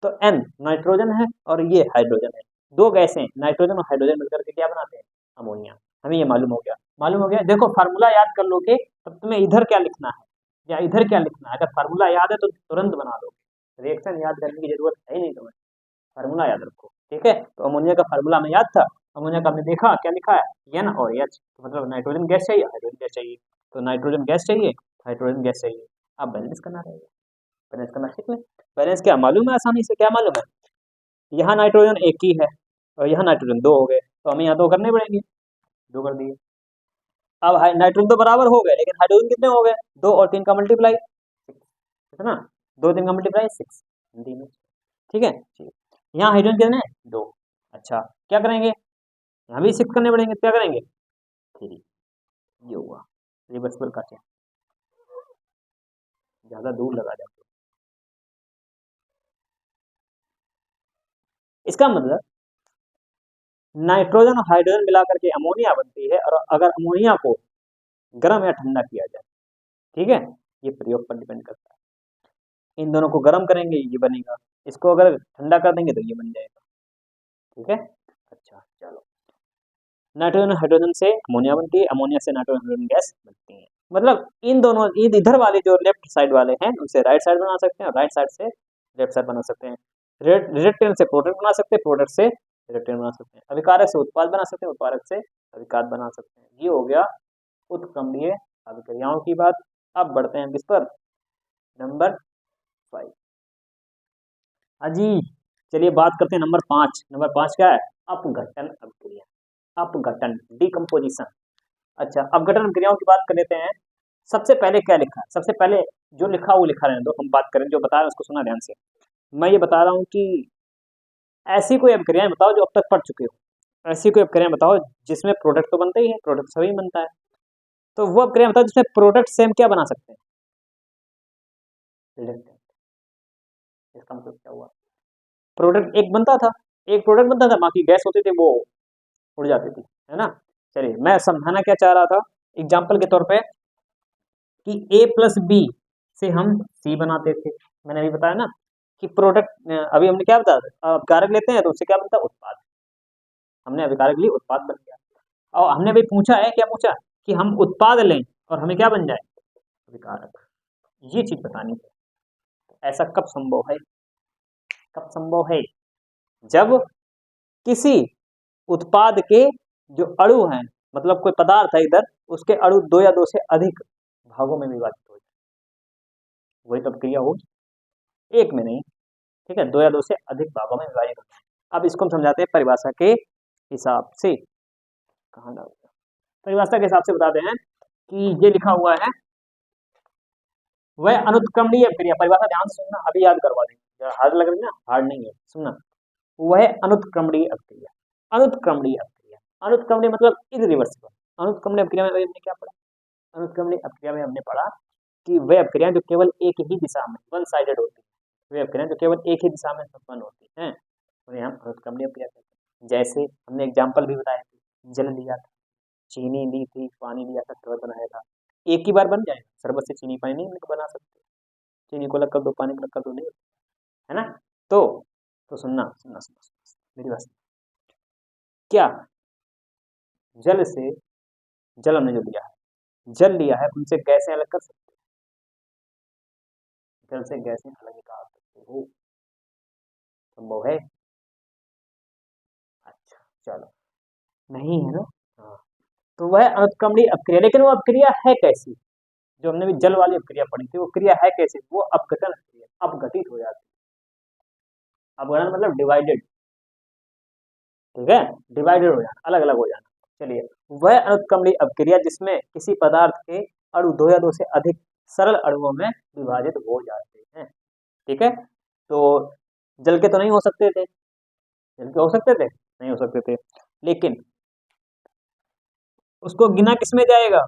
तो N नाइट्रोजन है और ये हाइड्रोजन है, दो गैसें नाइट्रोजन और हाइड्रोजन मिलकर के क्या बनाते हैं, अमोनिया। हमें ये मालूम हो गया, मालूम हो गया। देखो फार्मूला याद कर लोगे, तब तुम्हें इधर क्या लिखना है या इधर क्या लिखना है, अगर फार्मूला याद है तो तुरंत बना दोगे। रिएक्शन याद करने की जरूरत है ही नहीं तुम्हें, फार्मूला याद रखो। ठीक है, तो अमोनिया का फार्मूला में याद था, अमोनिया का हमने देखा क्या लिखा है, N और H। तो मतलब नाइट्रोजन गैस चाहिए, हाइड्रोजन गैस चाहिए। तो नाइट्रोजन गैस चाहिए, हाइड्रोजन गैस चाहिए। अब बैलेंस करना रहेगा, बैलेंस करना सीख लें। बैलेंस क्या मालूम है, आसानी से क्या मालूम है, यहाँ नाइट्रोजन एक ही है और यहाँ नाइट्रोजन दो हो गए, तो हमें यहाँ दो करने पड़ेंगे, दो कर दिए। अब नाइट्रोजन तो बराबर हो गए, लेकिन हाइड्रोजन कितने हो गए, दो और तीन का मल्टीप्लाई, है ना, दो तीन का मल्टीप्लाई 6 हिंदी में। ठीक है, ठीक। यहाँ हाइड्रोजन कितने हैं, दो। अच्छा क्या करेंगे, यहाँ भी 6 करने पड़ेंगे, क्या करेंगे, 3। ये हुआ रिवर्सिबल का चेन, ज्यादा दूर लगा जाते। इसका मतलब नाइट्रोजन और हाइड्रोजन मिलाकर के अमोनिया बनती है, और अगर अमोनिया को गर्म या ठंडा किया जाए, ठीक है, ये प्रयोग पर डिपेंड करता है। इन दोनों को गर्म करेंगे ये बनेगा, इसको अगर ठंडा कर देंगे तो ये बन जाएगा। ठीक है, अच्छा चलो, नाइट्रोजन हाइड्रोजन से अमोनिया बनती है, अमोनिया से नाइट्रोजन हाइड्रोजन गैस बनती है। मतलब इन दोनों इधर वाले जो लेफ्ट साइड वाले हैं उनसे राइट साइड बना सकते हैं, और राइट साइड से लेफ्ट साइड बना सकते हैं। रिएक्टेंट से प्रोडक्ट बना सकते हैं, प्रोडक्ट से रिएक्टेंट बना सकते हैं, अभिकारक से उत्पाद बना सकते हैं, उत्पादक से अभिकार बना सकते हैं। ये हो गया उत्क्रमणीय अभिक्रियाओं की बात। अब बढ़ते हैं किस पर, नंबर 5। अजी चलिए बात करते हैं नंबर 5। नंबर 5 क्या है, अपघटन अभिक्रिया, अपघटन डिकम्पोजिशन। अच्छा अपघटन क्रियाओं की बात कर लेते हैं। सबसे पहले क्या लिखा है, सबसे पहले जो लिखा वो लिखा रहने दो, हम बात करें जो बता रहे हैं उसको सुना ध्यान से। मैं ये बता रहा हूँ कि ऐसी कोई अभिक्रियाएं बताओ जो अब तक पढ़ चुके हो, ऐसी कोई अभिक्रियाएं बताओ जिसमें प्रोडक्ट तो बनता ही है, प्रोडक्ट सभी बनता है। तो वो अभिक्रिया बताओ जिसमें प्रोडक्ट से हम क्या बना सकते हैं, रिडक्टेंट। इसका मतलब क्या हुआ, प्रोडक्ट एक बनता था, एक प्रोडक्ट बनता था, बाकी गैस होती थी वो उड़ जाती थी, है ना। चलिए मैं समझाना क्या चाह रहा था एग्जाम्पल के तौर पे, कि A+B से हम C बनाते थे। मैंने अभी बताया ना कि प्रोडक्ट, अभी हमने क्या बताया, अभिकारक लेते हैं तो उससे क्या बनता है, उत्पाद। हमने अभिकारक ली, उत्पाद बन गया। और हमने अभी पूछा है, क्या पूछा, कि हम उत्पाद लें और हमें क्या बन जाए, अभिकारक। ये चीज बतानी है। ऐसा कब संभव है, कब संभव है, जब किसी उत्पाद के जो अणु हैं, मतलब कोई पदार्थ है इधर, उसके अणु दो या दो से अधिक भागों में विभाजित हो जाए, वही तो क्रिया होगी, एक में नहीं। ठीक है, दो या दो से अधिक भागों में विभाजित हो जाए। अब इसको हम समझाते हैं परिभाषा के हिसाब से, कहाँ डालते हैं, परिभाषा के हिसाब से बताते हैं कि ये लिखा हुआ है, वह अनुत्क्रमणीय अपक्रिया, परिभाषा ध्यान से सुनना, अभी याद करवा देंगे, हार्ड लग रही ना, हार्ड नहीं है, सुनना। वह अनुत्क्रमणीय अपक्रिया, अनुत्क्रमणीय अपक्रिया, अनुत्क्रमणीय मतलब इररिवर्सिबल। अनुत्क्रमणीय अपक्रिया में हमने क्या पढ़ा? अनुत्क्रमणीय अपक्रिया में हमने पढ़ा कि वह अपक्रिया जो केवल एक ही दिशा में वन साइडेड होती है, वे अपक्रिया जो केवल एक ही दिशा में संपन्न होती हैं, उन्हें हम अनुत्क्रमणीय अपक्रिया कहते हैं। जैसे हमने एग्जाम्पल भी बताए थे, जल लिया था, चीनी ली थी, पानी लिया था, शरबत बनाया था, एक ही बार बन जाएगा। शरबत से चीनी पानी नहीं बना सकते, चीनी को अलग कर दो, पानी को अलग कर दो, नहीं, है ना। तो सुनना सुनना सुनना मेरी बात। क्या जल से, जल हमने जो लिया है, जल लिया है, उनसे गैसें अलग कर सकते हैं? जल से गैसें अलग निकाल सकते हो, संभव है? अच्छा चलो, नहीं है ना। हाँ, तो वह अनुत्क्रमणीय अपक्रिया, लेकिन वो अपक्रिया है कैसी? जो हमने भी जल वाली अपक्रिया पढ़ी थी, वो क्रिया है कैसी? वो अपघटन क्रिया, अपघटित हो जाती है। अपघटन मतलब डिवाइडेड, ठीक है, डिवाइडेड हो जाना, अलग अलग हो जाना। चलिए, वह अनुत्क्रमणीय अपक्रिया जिसमें किसी पदार्थ के अणु दो या दो से अधिक सरल अणुओं में विभाजित हो जाते हैं, ठीक है। तो जल के तो नहीं हो सकते थे, जल के हो सकते थे? नहीं हो सकते थे, लेकिन उसको गिना किसमें जाएगा?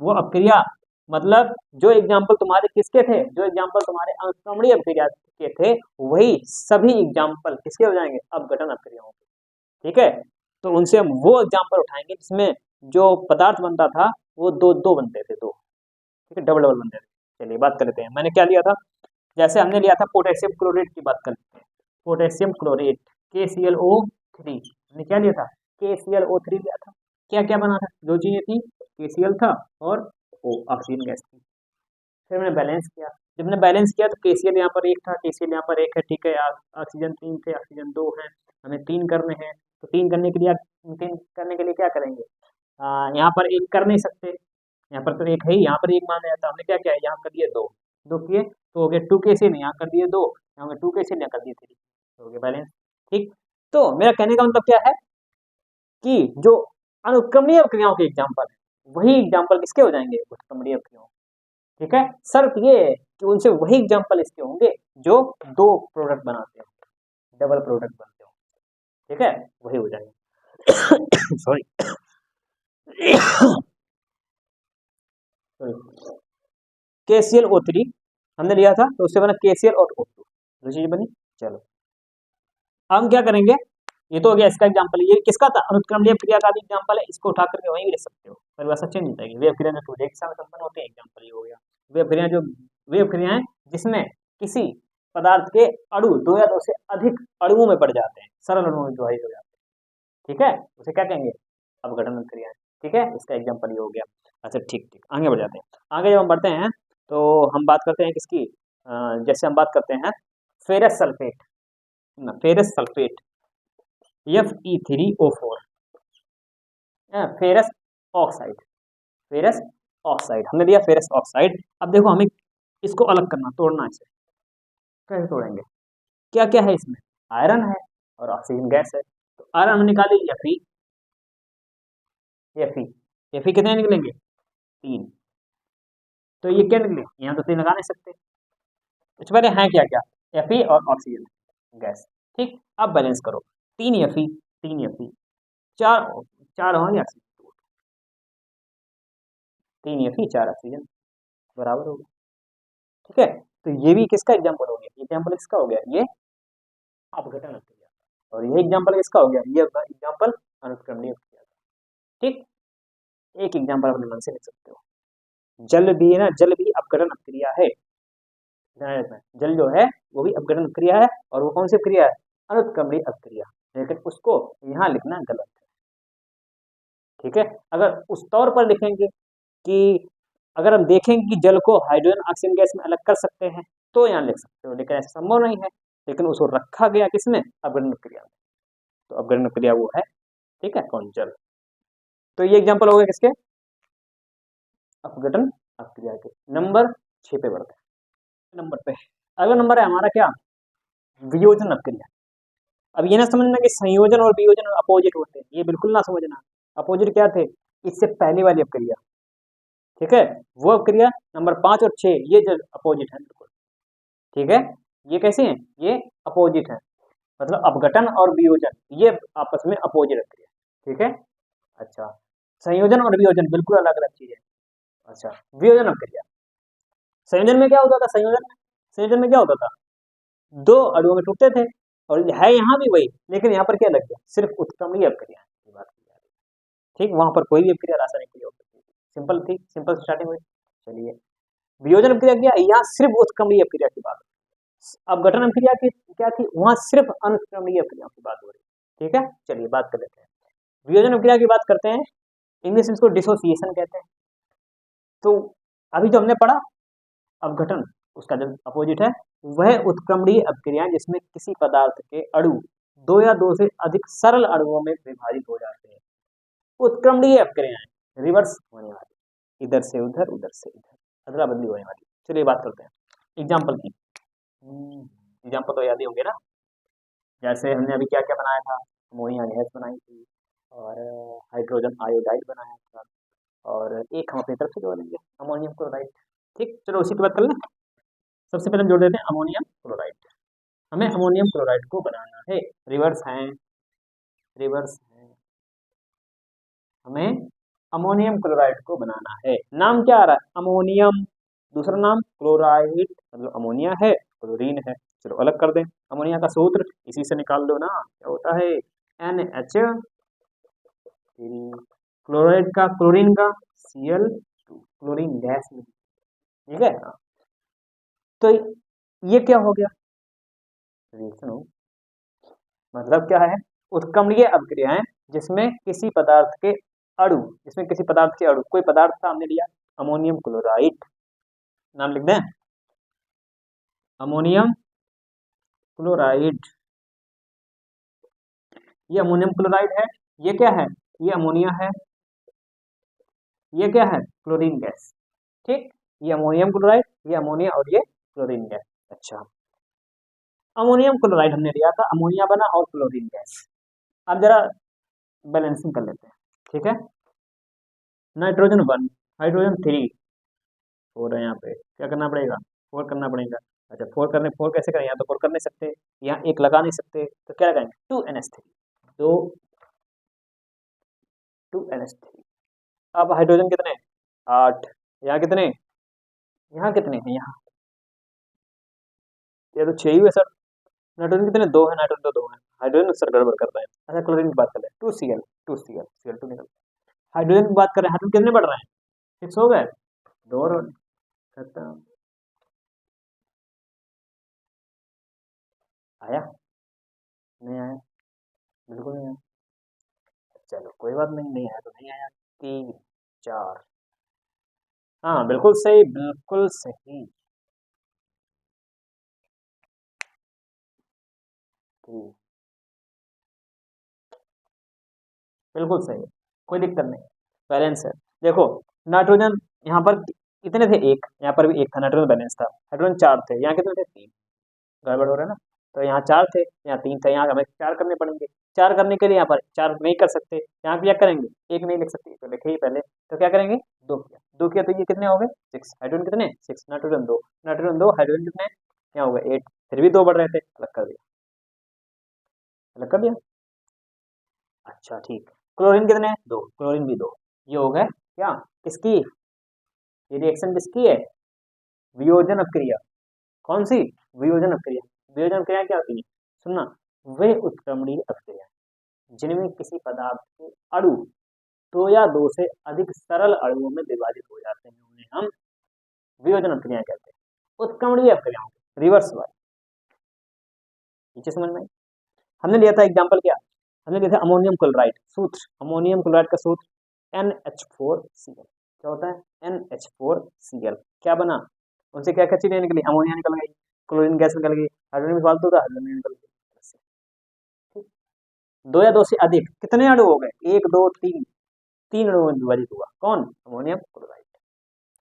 वो अपक्रिया, मतलब जो एग्जाम्पल तुम्हारे किसके थे, जो एग्जाम्पल तुम्हारे अनुत्क्रमणीय अपक्रिया के थे, वही सभी एग्जाम्पल किसके हो जाएंगे? अपघटन अपक्रियाओं के, ठीक है। तो उनसे हम वो एग्जाम्पल उठाएंगे जिसमें जो पदार्थ बनता था वो दो दो बनते थे, दो, ठीक है, डबल डबल बनते थे। चलिए बात करते हैं, मैंने क्या लिया था, जैसे हमने लिया था पोटेशियम क्लोरेट की बात करते हैं, पोटेशियम क्लोरेट KClO3, हमने क्या लिया था? KClO3 लिया था। क्या क्या बना था? दो चीजें थी, KCl था और ऑक्सीजन गैस थी। फिर मैंने बैलेंस किया, जब मैंने बैलेंस किया तो KCl यहाँ पर एक था, KCl यहाँ पर एक है, ठीक है। ऑक्सीजन 3 थे, ऑक्सीजन 2 है, हमें 3 करने हैं। तो 3 करने के लिए, 3 करने के लिए क्या करेंगे? यहाँ पर एक कर नहीं सकते, यहाँ पर तो एक है ही, यहाँ पर एक माना जाता है। हमने क्या किया, यहाँ कर दिए दो, दो किए तो हो गए 2 KCl, यहाँ कर दिए दो, यहाँ पे 2 KCl, यहाँ कर दिए 3, हो गया बैलेंस, ठीक। तो मेरा कहने का मतलब क्या है कि जो अनुक्रमणीय क्रियाओं के एग्जाम्पल है, वही एग्जाम्पल किसके हो जाएंगे? उत्क्रमणीय क्रियाओं, ठीक है। शर्त ये है कि उनसे वही एग्जाम्पल इसके होंगे जो दो प्रोडक्ट बनाते हो, डबल प्रोडक्ट बनते हो, ठीक है, वही हो जाएंगे। सॉरी, KClO3 हमने लिया था, तो उससे बना KCl और O2, दो चीजें बनी। चलो अब हम क्या करेंगे, ये तो हो गया इसका एग्जांपल, ये किसका था? अनुत्क्रमणीय क्रिया का भी एग्जांपल है, इसको उठा करके वहीं लिख सकते हो, परिभाषा चेंज हो जाएगी। वे क्रिया जो एक दिशा में संपन्न होते हैं, एग्जांपल ये हो गया। वे क्रिया जो, वे क्रियाएं जिसमें किसी पदार्थ के अणु दो या दो से अधिक अणुओं में बढ़ जाते हैं, सरल अणुओं में विभाजित हो जाते हैं, ठीक है, उसे क्या कहेंगे? अपघटन क्रियाएं, ठीक है, इसका एग्जाम्पल ये हो गया। अच्छा ठीक ठीक, आगे बढ़ जाते हैं। आगे जब हम बढ़ते हैं तो हम बात करते हैं किसकी, जैसे हम बात करते हैं ferrous sulphate, ferrous sulphate Fe3O4, ferrous oxide, ferrous oxide हमने दिया, फेरस ऑक्साइड। अब देखो हमें इसको अलग करना, तोड़ना, इसे कैसे तोड़ेंगे? क्या क्या है इसमें? आयरन है और ऑक्सीजन गैस है। तो आयरन हम निकाले Fe, Fe कितने निकलेंगे? 3। तो ये क्या निकले? यहाँ तो 3 लगा नहीं सकते, कुछ पहले है क्या क्या? Fe और ऑक्सीजन गैस, ठीक। अब बैलेंस करो, 3 Fe, 3 Fe, 4 4 होंगे ऑक्सीजन, 3 Fe 4 ऑक्सीजन बराबर होगा, ठीक है। तो ये भी किसका एग्जाम्पल हो गया? एग्जाम्पल किसका हो गया? ये अपघटन क्रिया। और ये एग्जाम्पल किसका हो गया? ये एग्जाम्पल अनुत्क्रमणीय क्रिया, ठीक। एक एग्जाम्पल अपने मन से लिख सकते हो। जल भी है ना, जल भी अपघटन क्रिया है, जल जो है वो भी अपघटन क्रिया है, और वो कौन सी क्रिया है? अनुत्क्रमणीय अपक्रिया, लेकिन उसको यहाँ लिखना गलत है, ठीक है। अगर उस तौर पर लिखेंगे कि अगर हम देखेंगे कि जल को हाइड्रोजन ऑक्सीजन गैस में अलग कर सकते हैं, तो यहाँ लिख सकते हो, लेकिन ऐसा संभव नहीं है। लेकिन उसको रखा गया किसमें? अपघटन क्रिया में। तो अपघटन क्रिया वो है, ठीक है, कौन? जल। तो ये एग्जाम्पल हो गए किसके? अपघटन अपक्रिया के। नंबर 6 पे बढ़ते हैं। नंबर पे अगला नंबर है हमारा क्या? वियोजन अपक्रिया। अब ये ना समझना कि संयोजन और वियोजन अपोजिट होते हैं, ये बिल्कुल ना समझना। अपोजिट क्या थे, इससे पहले वाली अपक्रिया, ठीक है, वो अपक्रिया नंबर 5 और 6 ये जो अपोजिट है बिल्कुल, ठीक है, ये कैसे हैं, ये अपोजिट है, मतलब अपघटन और वियोजन ये आपस में अपोजिट अपक्रिया, ठीक है। अच्छा, संयोजन और वियोजन बिल्कुल अलग अलग चीज है। अच्छा, वियोजन अपक्रिया, संयोजन में क्या होता था, संयोजन में क्या होता था, दो अणुओं में टूटते थे, और है यहाँ भी वही, लेकिन यहाँ पर क्या लग गया, सिर्फ उत्क्रमणीय अपक्रिया की बात की जा रही है, ठीक, वहां पर कोई भी अपक्रिया रासायनिक क्रिया हो सकती थी, सिंपल थी, सिंपल स्टार्टिंग हुई। चलिए, वियोजन अपक्रिया किया, यहाँ सिर्फ उत्क्रमणीय अपक्रिया की बात, अब गठन अपक्रिया की क्या थी, वहां सिर्फ अनुत्क्रमणीय अपक्रिया की बात हो रही है, ठीक है। चलिए बात कर लेते हैं, वियोजन अपक्रिया की बात करते हैं, इंग्लिश इसको डिसोसिएशन कहते हैं। तो अभी जो हमने पढ़ा अपघटन, उसका जो अपोजिट है वह उत्क्रमणीय अपक्रिया, जिसमें किसी पदार्थ के अणु दो या दो से अधिक सरल अणुओं में विभाजित हो जाते हैं। उत्क्रमणीय अपक्रियाएं रिवर्स होने वाली, इधर से उधर, उधर से इधर, अदला बदली होने वाली। चलिए बात करते हैं एग्जाम्पल की। एग्जाम्पल तो याद ही होंगे ना, जैसे हमने अभी क्या क्या बनाया था, अमोनिया गैस बनाई थी, और हाइड्रोजन आयोडाइड बनाया था, और एक हम अपनी तरफ से जोड़ लेंगे अमोनियम क्लोराइड। ठीक, चलो उसी की बात कर लें। सबसे पहले हम जोड़ देते हैं अमोनियम क्लोराइड। हमें अमोनियम क्लोराइड को बनाना है, रिवर्स हैं, रिवर्स हैं, हमें अमोनियम क्लोराइड को बनाना है। नाम क्या आ रहा है, अमोनियम, दूसरा नाम क्लोराइड, मतलब अमोनिया है, क्लोरीन है। चलो अलग कर दें, अमोनिया का सूत्र इसी से निकाल लो ना, क्या होता है NH3, क्लोराइड का, क्लोरीन का Cl2, क्लोरीन गैस में, ठीक है। तो ये क्या हो गया, सुनो, मतलब क्या है, उत्क्रमणीय अपक्रियाएं जिसमें किसी पदार्थ के अणु, जिसमें किसी पदार्थ के अणु, कोई पदार्थ था हमने लिया अमोनियम क्लोराइड, नाम लिख दें अमोनियम क्लोराइड, ये अमोनियम क्लोराइड है, ये क्या है, ये अमोनिया है, ये क्या है क्लोरीन गैस, ठीक, ये अमोनियम क्लोराइड, ये अमोनिया, और ये क्लोरीन गैस। अच्छा, अमोनियम क्लोराइड हमने लिया था, अमोनिया बना और क्लोरीन गैस। अब जरा बैलेंसिंग कर लेते हैं, ठीक है। नाइट्रोजन 1, हाइड्रोजन 3, 4 है, यहाँ पे क्या करना पड़ेगा, 4 करना पड़ेगा। अच्छा, 4 कैसे करें, यहाँ तो 4 कर नहीं सकते, यहाँ एक लगा नहीं सकते, तो क्या लगाएंगे 2NH3, दो 2NH3। अब हाइड्रोजन कितने, 8, यहाँ कितने, यहाँ कितने हैं, यहाँ ये तो 6 ही है सर। नाइट्रोजन कितने, 2 है, नाइट्रोजन तो 2 है, हाइड्रोजन सर गड़बड़ करता है। अच्छा, क्लोरीन की बात कर ले, 2Cl, 2Cl, Cl2 निकल। हाइड्रोजन की बात कर रहे हैं, हाइड्रोजन कितने बढ़ रहे हैं, 6 हो गए, 2 और खत्म। आया, नहीं आया, बिल्कुल नहीं आया, चलो कोई बात नहीं, नहीं आया तो नहीं आया। 3, 4, हाँ बिल्कुल सही, बिल्कुल सही, 3, बिल्कुल सही, कोई दिक्कत नहीं, बैलेंस है। देखो नाइट्रोजन यहाँ पर कितने थे, एक, यहाँ पर भी एक था, नाइट्रोजन बैलेंस था, हाइड्रोजन 4 थे, यहाँ कितने थे, 3, गड़बड़ हो रहा है ना। तो यहाँ 4 थे, यहाँ 3 थे, यहाँ हमें 4 करने पड़ेंगे। 4 करने के लिए यहाँ पर 4 नहीं कर सकते, यहाँ क्या करेंगे, एक नहीं लिख सकते, तो लिखे ही पहले, तो क्या करेंगे, 2 किया, 2 किया, तो ये कितने हो गए, 6, हाइड्रोजन कितने, 6, नाइट्रोजन 2, नाइट्रोजन 2, हाइड्रोजन कितने, यहाँ हो गए 8, फिर भी 2 बढ़ रहे थे, अलग कर दिया, अलग कर दिया। अच्छा ठीक, क्लोरीन कितने, 2, क्लोरीन भी 2, ये हो गए क्या, किसकी, ये रिएक्शन किसकी है, वियोजन अपक्रिया, कौन सी, वियोजन अपक्रिया। वियोजन अपक्रिया क्या होती है, सुनना, वे उत्क्रमणीय अपक्रिया जिनमें किसी पदार्थ के अणु दो या दो से अधिक सरल अणुओं में विभाजित हो जाते हैं, उन्हें हम वियोजन अपक्रिया कहते हैं। उत्क्रमणीय अपक्रियाओं, रिवर्स वाली, नीचे समझ में आई? हमने लिया था एग्जाम्पल क्या, हमने लिया था अमोनियम क्लोराइड, सूत्र अमोनियम क्लोराइड का सूत्र NH4Cl, क्या होता है NH4Cl, क्या बना, उनसे क्या क्या चीजें निकली, अमोनिया निकल गई, क्लोरीन गैस निकल गई, हाइड्रोजन भी फालतू था, हाइड्रोजन निकल गई। ठीक, दो या दो से अधिक कितने अणु हो गए, 1 2 3, 3 अणुओं में विभाजित हुआ, कौन, अमोनियम क्लोराइड।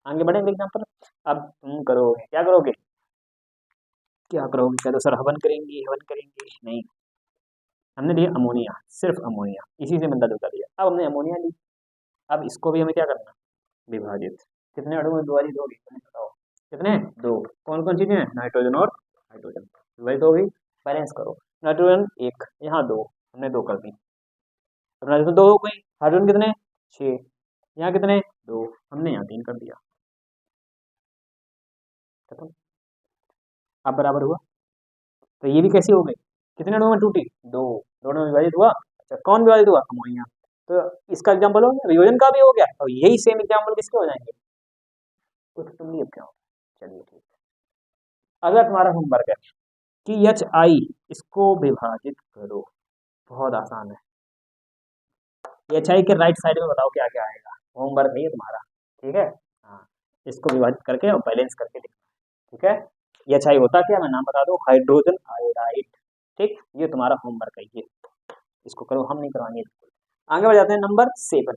आगे बढ़ेंगे एग्जाम्पल। अब तुम करोगे, क्या करोगे, क्या करोगे, क्या तो सर हवन करेंगे, हवन करेंगे, नहीं, हमने लिया अमोनिया, सिर्फ अमोनिया, इसी से मिलता जुलता दिया, अब हमने अमोनिया ली, अब इसको भी हमें क्या करना, विभाजित। कितने अणु में विभाजित होगी, तुम्हें बताओ कितने, दो। कौन कौन चीजें हैं, नाइट्रोजन और हाइड्रोजन, विभाजित होगी। बैलेंस करो, नाइट्रोजन एक, यहाँ दो, हमने दो कर दी। अब नाइट्रोजन दो हो गई, हाइड्रोजन कितने, छः, यहाँ कितने, दो, हमने यहाँ तीन कर दिया, खत्म। अब बराबर हुआ। तो ये भी कैसे हो गई, कितने अणुओं में टूटी, दो, दोनों में विभाजित हुआ। अच्छा कौन विभाजित हुआ, अमोनिया। तो इसका एग्जाम्पल हो गया, विभाजन का भी हो गया, और यही सेम एग्जाम्पल किसके हो जाएंगे, कुछ तुम नहीं, अब क्या हो। चलिए ठीक है, अगर तुम्हारा होमवर्क है कि एच आई इसको विभाजित करो, बहुत आसान है। एच आई के राइट साइड में बताओ क्या क्या आएगा, होमवर्क नहीं है तुम्हारा, ठीक है। हाँ, इसको विभाजित करके और बैलेंस करके लिखना, ठीक है। एच आई होता क्या, मैं नाम बता दो, हाइड्रोजन आयोडाइड, ठीक। ये तुम्हारा होमवर्क है, ये इसको करो, हम नहीं करवाएंगे। आगे बढ़ जाते हैं, नंबर 7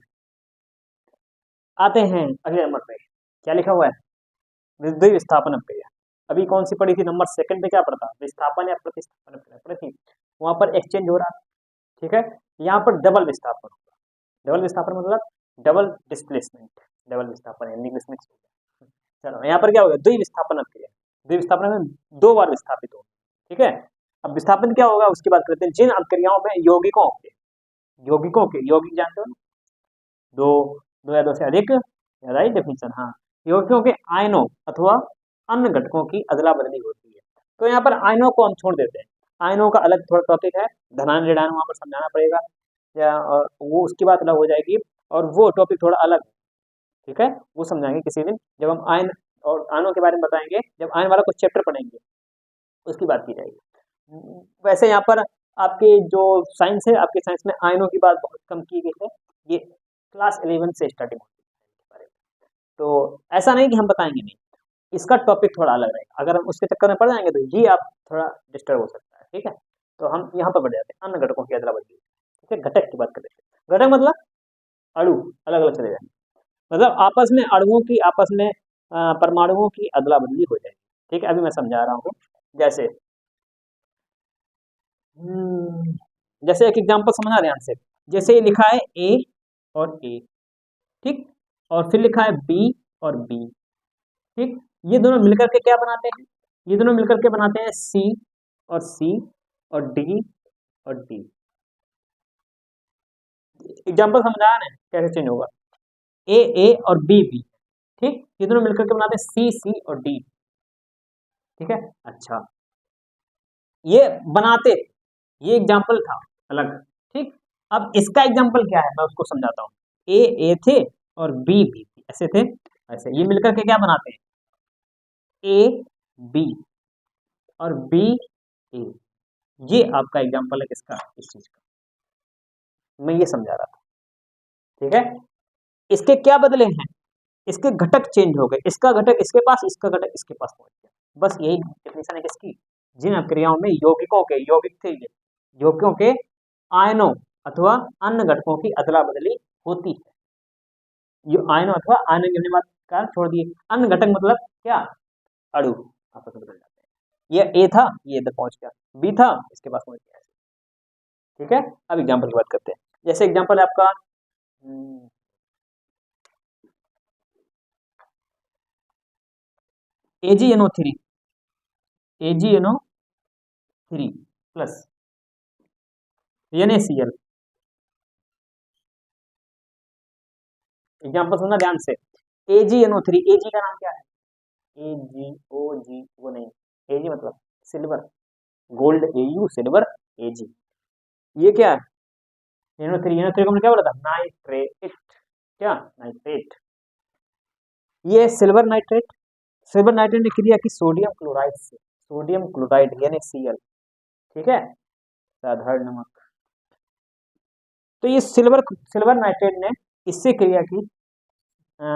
आते हैं, अगले नंबर पे क्या लिखा हुआ है, द्वितीय विस्थापन अपक्रिया। अभी कौन सी पढ़ी थी, नंबर 2 पे क्या पढ़ता, विस्थापन या प्रतिस्थापन अपक्रिया पढ़ी थी, वहां पर एक्सचेंज हो रहा, ठीक है। यहाँ पर डबल विस्थापन होगा, डबल विस्थापन मतलब डबल डिस्प्लेसमेंट, डबल विस्थापन इंग्लिश मिक्स हो गया। चलो यहाँ पर क्या होगा, द्वि विस्थापन अपक्रिया, द्वि विस्थापन में दो बार विस्थापित हो, ठीक है। अब विस्थापन क्या होगा उसकी बात करते हैं, जिन अपक्रियाओं में यौगिकों के, यौगिकों के, यौगिक जानते हो ना, दो, दो या दो से अधिक, राइट डेफिनेशन, हाँ, यौगिकों के आयनों अथवा अन्य घटकों की अदला बदली होती है। तो यहाँ पर आयनों को हम छोड़ देते हैं, आयनों का अलग थोड़ा टॉपिक है, धनायन ऋणायन वहाँ पर समझाना पड़ेगा, या और वो उसकी बात अलग हो जाएगी, और वो टॉपिक थोड़ा अलग, ठीक है, वो समझाएंगे किसी दिन, जब हम आयन और आयनों के बारे में बताएंगे, जब आयन वाला कुछ चैप्टर पढ़ेंगे उसकी बात की जाएगी। वैसे यहाँ पर आपके जो साइंस है, आपके साइंस में आयनों की बात बहुत कम की गई है, ये क्लास 11 से स्टार्टिंग होती है, तो ऐसा नहीं कि हम बताएंगे नहीं, इसका टॉपिक थोड़ा अलग रहेगा, अगर हम उसके चक्कर में पड़ जाएंगे तो ये आप थोड़ा डिस्टर्ब हो सकता है, ठीक है। तो हम यहाँ पर बढ़ जाते हैं, अन्य घटकों की अदला बदली, ठीक है। घटक की बात करें, घटक मतलब अणु अलग अलग चले जाएंगे, मतलब आपस में अणुओं की, आपस में परमाणुओं की अदला बदली हो जाएगी, ठीक है। अभी मैं समझा रहा हूँ, जैसे जैसे एक एग्जांपल समझना ध्यान से, जैसे ये लिखा है ए और ए, ठीक, और फिर लिखा है बी और बी, ठीक। ये दोनों मिलकर के क्या बनाते हैं, ये दोनों मिलकर के बनाते हैं सी और सी और डी और डी। एग्जांपल समझाया ना कैसे चेंज होगा, ए और बी बी, ठीक, ये दोनों मिलकर के बनाते हैं सी सी और डी, ठीक है। अच्छा, ये बनाते, ये एग्जांपल था अलग, ठीक। अब इसका एग्जांपल क्या है, मैं उसको समझाता हूँ। ए थे और बी बी थी, ऐसे थे, ऐसे, ये मिलकर के क्या बनाते हैं, ए बी और बी ए। ये आपका एग्जांपल है किसका, इस चीज का, मैं ये समझा रहा था, ठीक है। इसके क्या बदले हैं, इसके घटक चेंज हो गए, इसका घटक इसके पास, इसका घटक इसके पास पहुंच गया, बस यही डेफिनेशन है किसकी, जिन क्रियाओं में यौगिकों के, यौगिक थे ये, यौगिकों के आयनों अथवा अन्य घटकों की अदला बदली होती है। ये आयनों अथवा आयन की बात का छोड़ दिए, अन्य घटक मतलब क्या, अणु आपस में बदल जाते हैं, ये ए था, ये इधर पहुंच गया, बी था, इसके पास पहुंच गया, ठीक है। अब एग्जाम्पल की बात करते हैं, जैसे एग्जाम्पल है आपका AgNO3, AgNO3 plus NaCl। Example सुनना ध्यान से, AgNO3, Ag का नाम क्या है, AgOG, वो नहीं, Ag मतलब silver, gold, Au silver, Ag, ये क्या है, NO3, NO3 को हमने क्या बोला था, नाइट्रेट, क्या, नाइट्रेट, ये सिल्वर नाइट्रेट, सिल्वर नाइट्रेट ने क्रिया की सोडियम क्लोराइड से, सोडियम क्लोराइड NaCl, ठीक है, साधारण नमक। तो ये सिल्वर, सिल्वर नाइट्रेट ने इससे क्रिया की,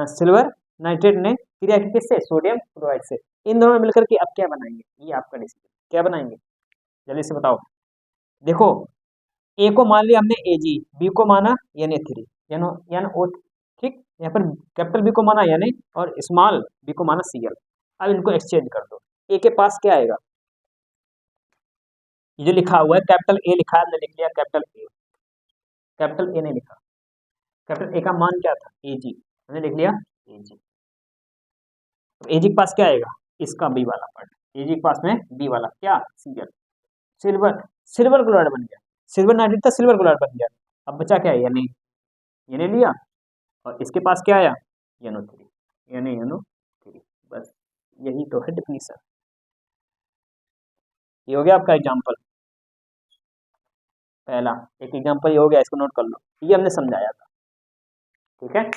सिल्वर नाइट्रेट ने क्रिया की किससे, सोडियम क्लोराइड से, इन दोनों मिलकर के अब क्या बनाएंगे, ये आपका डिसीजन, क्या बनाएंगे, जल्दी से बताओ। देखो, ए को मान लिया हमने Ag, बी को माना Na3, NO, ठीक, यहाँ पर कैपिटल बी को माना Na और स्मॉल बी को माना Cl। अब इनको एक्सचेंज कर दो, ए के पास क्या आएगा, ये जो लिखा हुआ है कैपिटल ए लिखा है, हमने लिख लिया कैपिटल ए, कैपिटल ए नहीं लिखा, कैपिटल ए का मान क्या था, Ag, हमने लिख लिया Ag। तो Ag के पास क्या आएगा, इसका बी वाला पार्ट, Ag के पास में बी वाला क्या, Cl, सिल्वर, सिल्वर क्लोराइड बन गया, सिल्वर नाइट्रेट था, सिल्वर क्लोराइड बन गया। अब बचा क्या है, Na लिया, और इसके पास क्या आया, NO3, NaNO3। बस यही तो है डिफिनीशन। ये हो गया आपका एग्जाम्पल पहला, एक एग्जाम्पल ये हो गया, इसको नोट कर लो, ये हमने समझाया था। ठीक है,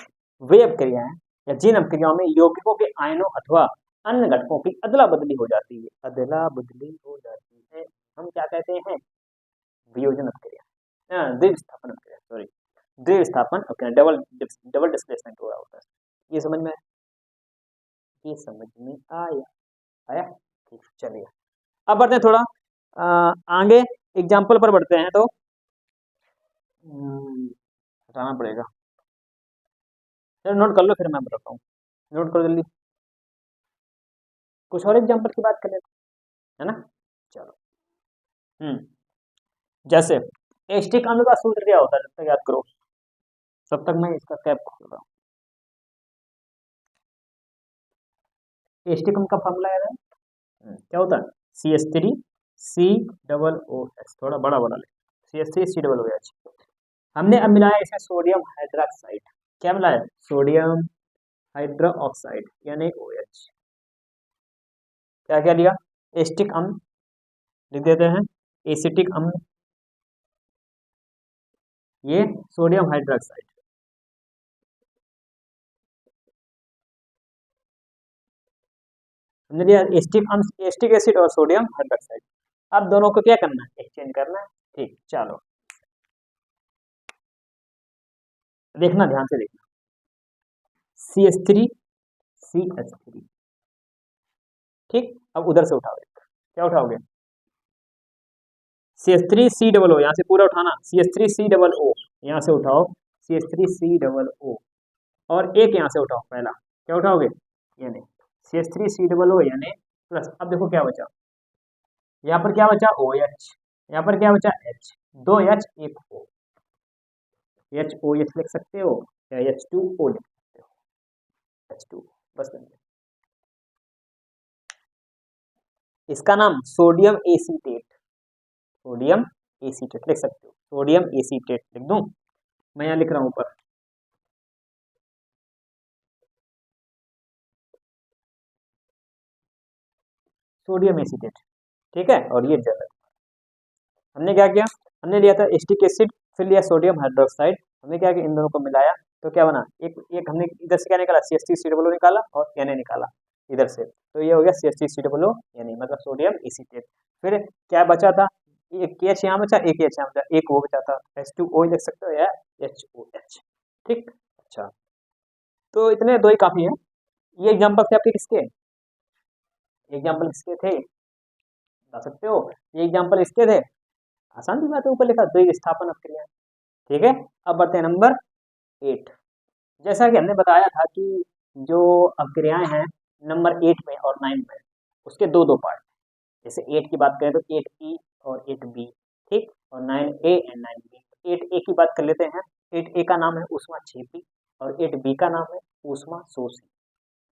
वे अपक्रियाएं या जिन अपक्रियाओं में यौगिकों के आयनों अथवा अन्य घटकों की अदला बदली हो जाती है, अदला बदली हो जाती है, हम क्या कहते हैं, वियोजन अपक्रिया, द्विविस्थापन अपक्रिया, सॉरी, द्विविस्थापन अपक्रिया, डबल डबल डिस्प्लेसमेंट हो रहा होता है। ये समझ में, ये समझ में आया, आया, ठीक, चलिए अब बढ़ते हैं थोड़ा आगे, एग्जाम्पल पर बढ़ते हैं। तो हटाना पड़ेगा, चलो नोट कर लो, फिर मैं बताता हूँ, नोट करो जल्दी, कुछ और एग्जाम्पल की बात कर लेते है ना। चलो, जैसे एस्टिक अम्ल का सूत्र क्या होता है, जब तक याद करो, तब तक मैं इसका कैप खोल रहा हूँ। एस्टिक अम्ल का फॉर्मूला याद है, क्या होता है, CH3COOH, थोड़ा बड़ा बड़ा ले, CH3COOH। हमने अब मिलाया इसमें सोडियम हाइड्रोक्साइड, क्या मिलाया, सोडियम हाइड्रोक्साइड NaOH। क्या क्या लिया, एस्टिक अम्ल लिख देते हैं, एसिटिक अम्ल, ये सोडियम हाइड्रोक्साइड, हमने लिया एस्टिक अम्ल, एस्टिक एसिड और सोडियम हाइड्रोक्साइड। अब दोनों को क्या करना है, एक्सचेंज करना है। ठीक, चलो देखना, ध्यान से देखना, CH3CH3, ठीक, अब उधर से उठाओ, क्या उठाओगे, CH3C यहाँ से पूरा उठाना, CH3C यहाँ से उठाओ, CH3C और एक यहाँ से उठाओ, पहला क्या उठाओगे, यानी CH3C यानी प्लस। अब देखो क्या बचा, यहाँ पर क्या बचा, OH, यहाँ पर क्या बचा, H, दो H एक O, HOH लिख सकते हो या H2O लिख सकते हो, H2, बस बन गया। इसका नाम सोडियम एसीटेट, सोडियम एसीटेट लिख सकते हो, सोडियम एसीटेट लिख दूं, मैं यहाँ लिख रहा हूँ ऊपर, सोडियम एसीटेट, ठीक है। और ये जल, हमने क्या किया, हमने लिया था एस्टिक एसिड, फिर लिया सोडियम हाइड्रोक्साइड, हमने क्या किया, इन दोनों को मिलाया, तो क्या बना, एक एक हमने इधर से क्या निकाला, CH3COO निकाला और Na निकाला इधर से, तो ये हो गया CH3COO यानी मतलब सोडियम एसीटेट। फिर क्या बचा था, एक H यहाँ बचा, एक H यहाँ बचा, एक वो बचा था, H2O लिख सकते हो या HOH, ठीक। अच्छा, तो इतने दो ही काफी है। ये एग्जाम्पल थे आपके किसके, एग्जाम्पल किसके थे, बता सकते हो, ये एग्जाम्पल इसके थे, आसान सी बात है, ऊपर लिखा द्विविस्थापन अपक्रिया, ठीक है। अब बढ़ते हैं नंबर 8। जैसा कि हमने बताया था कि जो अपक्रियाएं हैं नंबर 8 में और 9 में, उसके दो दो पार्ट, जैसे 8 की बात करें तो 8E और 8B, ठीक, और 9A एंड 9B। 8A की बात कर लेते हैं, 8A का नाम है ऊष्मा क्षेपी और 8B का नाम है ऊष्मा शोषी,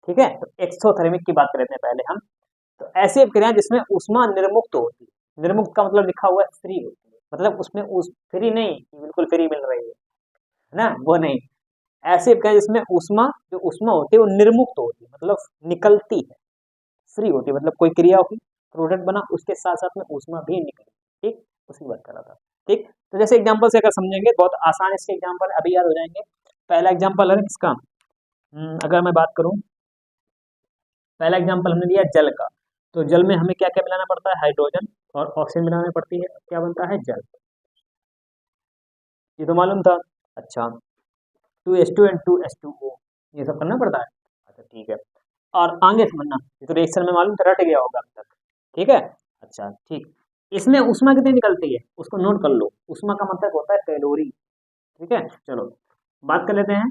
ठीक है। तो एक्सोथर्मिक की बात कर लेते हैं पहले हम। तो ऐसी अपक्रियाएं जिसमें ऊष्मा निर्मुक्त होती है, निर्मुक्त का मतलब लिखा हुआ है फ्री होती है, मतलब उसमें उस फ्री नहीं कि बिल्कुल फ्री मिल रही है ना, वो नहीं, ऐसी अपक्रिया जिसमें ऊष्मा, जो ऊष्मा होती है वो निर्मुक्त होती है, मतलब निकलती है, फ्री होती है, मतलब कोई क्रिया होगी, प्रोडक्ट बना, उसके साथ साथ में ऊष्मा भी निकली, ठीक, उसकी बात कर रहा था, ठीक। तो जैसे एग्जाम्पल से अगर समझेंगे, बहुत आसान इसके एग्जाम्पल अभी याद हो जाएंगे। पहला एग्जाम्पल है किसका, अगर मैं बात करूं, पहला एग्जाम्पल हमने लिया जल का, तो जल में हमें क्या क्या मिलाना पड़ता है, हाइड्रोजन और ऑक्सीजन मिलाना पड़ती है, क्या बनता है, जल, ये तो मालूम था। अच्छा, 2H2 एंड 2H2O, ये सब करना पड़ता है, अच्छा ठीक है। और आगे समझना, ये तो रिएक्शन में मालूम था, रट गया होगा अब तक, ठीक है। अच्छा ठीक, इसमें ऊष्मा कितनी निकलती है, उसको नोट कर लो, ऊष्मा का मतलब होता है कैलोरी, ठीक है। चलो बात कर लेते हैं,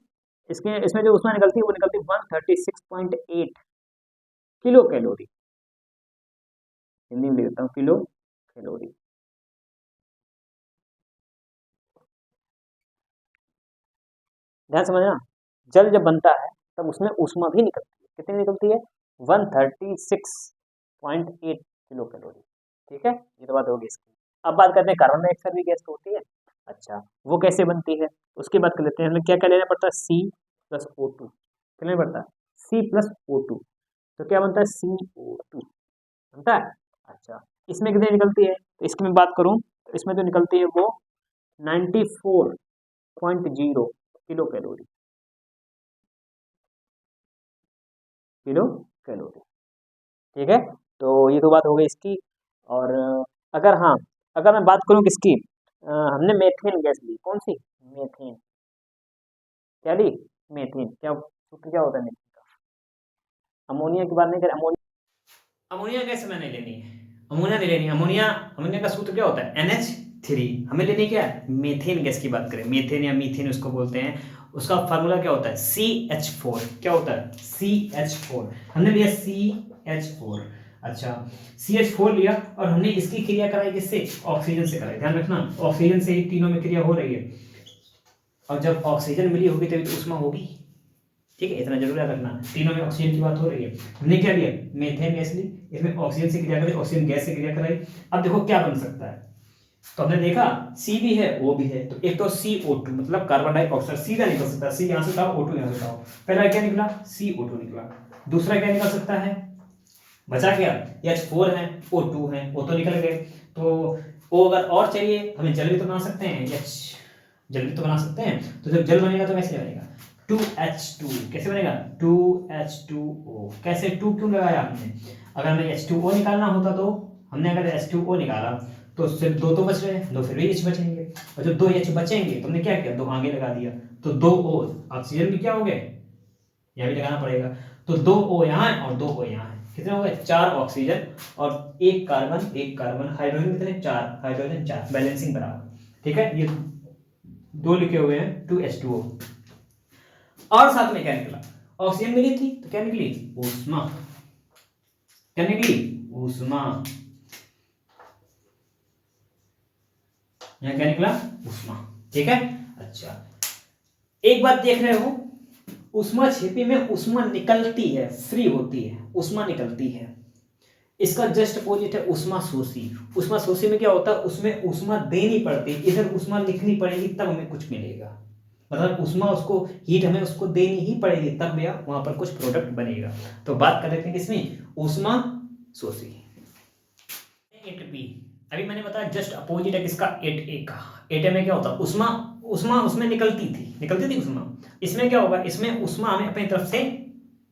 इसके इसमें जो ऊष्मा निकलती है वो निकलती है 136.8 किलो कैलोरी, हिंदी में लिख देता हूँ, किलो कैलोरी। ध्यान समझना, जल जब बनता है तब उसमें ऊष्मा भी निकलती है। कितनी निकलती है? 136.8 किलो कैलोरी। ठीक है, ये तो बात होगी इसकी। अब बात करते हैं कार्बन डाइऑक्साइड भी गैस तो होती है। अच्छा, वो कैसे बनती है उसकी बात कर लेते हैं। हमें क्या क्या लेना पड़ता है? C+O2। क्या लेना पड़ता है? C+O2। तो क्या बनता है? CO2 बनता है। अच्छा, इसमें कितनी निकलती है? तो इसकी मैं बात करूं तो इसमें जो निकलती है वो 94.0 किलो कैलोरी। Kilo calorie. ठीक है, तो ये तो बात हो गई इसकी। और अगर हाँ, अगर मैं बात करूं किसकी, हमने मेथेन गैस ली। कौन सी? मेथेन। क्या ली? मेथेन। क्या सूत्र क्या होता है मेथेन का? अमोनिया की बात नहीं करें, अमोनिया गैस हमें नहीं लेनी है, अमोनिया नहीं लेनी। अमोनिया, अमोनिया का सूत्र क्या होता है? NH3। हमें लेनी क्या है? मीथेन गैस की बात करें, मीथेन या मीथेन उसको बोलते हैं। उसका फार्मूला क्या होता है? CH4। क्या होता है? CH4। हमने लिया CH4। अच्छा, CH4 लिया और हमने इसकी क्रिया कराई किससे? ऑक्सीजन से कराई। ध्यान रखना, ऑक्सीजन से ही तीनों में क्रिया हो रही है, और जब ऑक्सीजन मिली होगी तभी तो उष्मा होगी। ठीक है, इतना जरूर याद रखना, तीनों में ऑक्सीजन की बात हो रही है। हमने क्या लिया? मीथेन गैस ली, इसमें ऑक्सीजन से क्रिया कराई, ऑक्सीजन गैस से क्रिया कराई। अब देखो क्या बन सकता है। तो हमने देखा C भी है, O भी है, तो एक तो CO2 मतलब कार्बन डाइऑक्साइड सीधा निकल सकता है। C यहां से उठाओ, O2 यहां से उठाओ। पहला क्या निकला? CO2 निकला। दूसरा क्या निकल सकता है? बचा क्या? H4 है, O2 है, O तो निकल गए। तो O अगर और चाहिए, हमें जल भी तो बना सकते हैं, H जल भी तो बना सकते हैं। तो जब जल बनेगा तो कैसे बनेगा? 2H2। कैसे बनेगा? 2H2O। कैसे 2 क्यों लगाया हमने? अगर हमें H2O निकालना होता तो हमने अगर H2O निकाला तो सिर्फ दो तो बच रहे हैं, दो फिर भी H बचेंगे, और जब 2 H बचेंगे तो हमने क्या किया? दो आगे लगा दिया, तो 2 O ऑक्सीजन भी क्या हो गए? यहाँ भी लगाना पड़ेगा। तो 2 O यहाँ है और 2 O यहाँ है। कितने हो गए? 4 ऑक्सीजन और एक कार्बन, हाइड्रोजन कितने? 4, हाइड्रोजन 4, बैलेंसिंग बराबर। ठीक है, ये दो लिखे हुए हैं 2H2O। और साथ में क्या निकला? ऑक्सीजन मिली थी तो क्या निकली? ऊष्मा। क्या निकली? ऊष्मा। यहां क्या निकला? ऊष्मा। ठीक है, अच्छा, एक बात देख रहे हो, ऊष्मा छिपी में ऊष्मा निकलती है, फ्री होती है, ऊष्मा निकलती है। इसका जस्ट अपोजिट है ऊष्मा शोषी। ऊष्मा शोषी में क्या होता है? उसमें ऊष्मा देनी पड़ती है, इधर ऊष्मा लिखनी पड़ेगी तब हमें कुछ मिलेगा। मतलब ऊष्मा उसको, हीट हमें उसको देनी ही पड़ेगी तब वहां पर कुछ प्रोडक्ट बनेगा। तो बात कर लेते हैं किसमें? ऊष्मा शोषी। 8B, अभी मैंने बताया जस्ट अपोजिट है किसका? 8A का। 8A में क्या होता है? ऊष्मा, ऊष्मा उसमें निकलती थी ऊष्मा। इसमें क्या होगा? इसमें ऊष्मा हमें अपनी तरफ से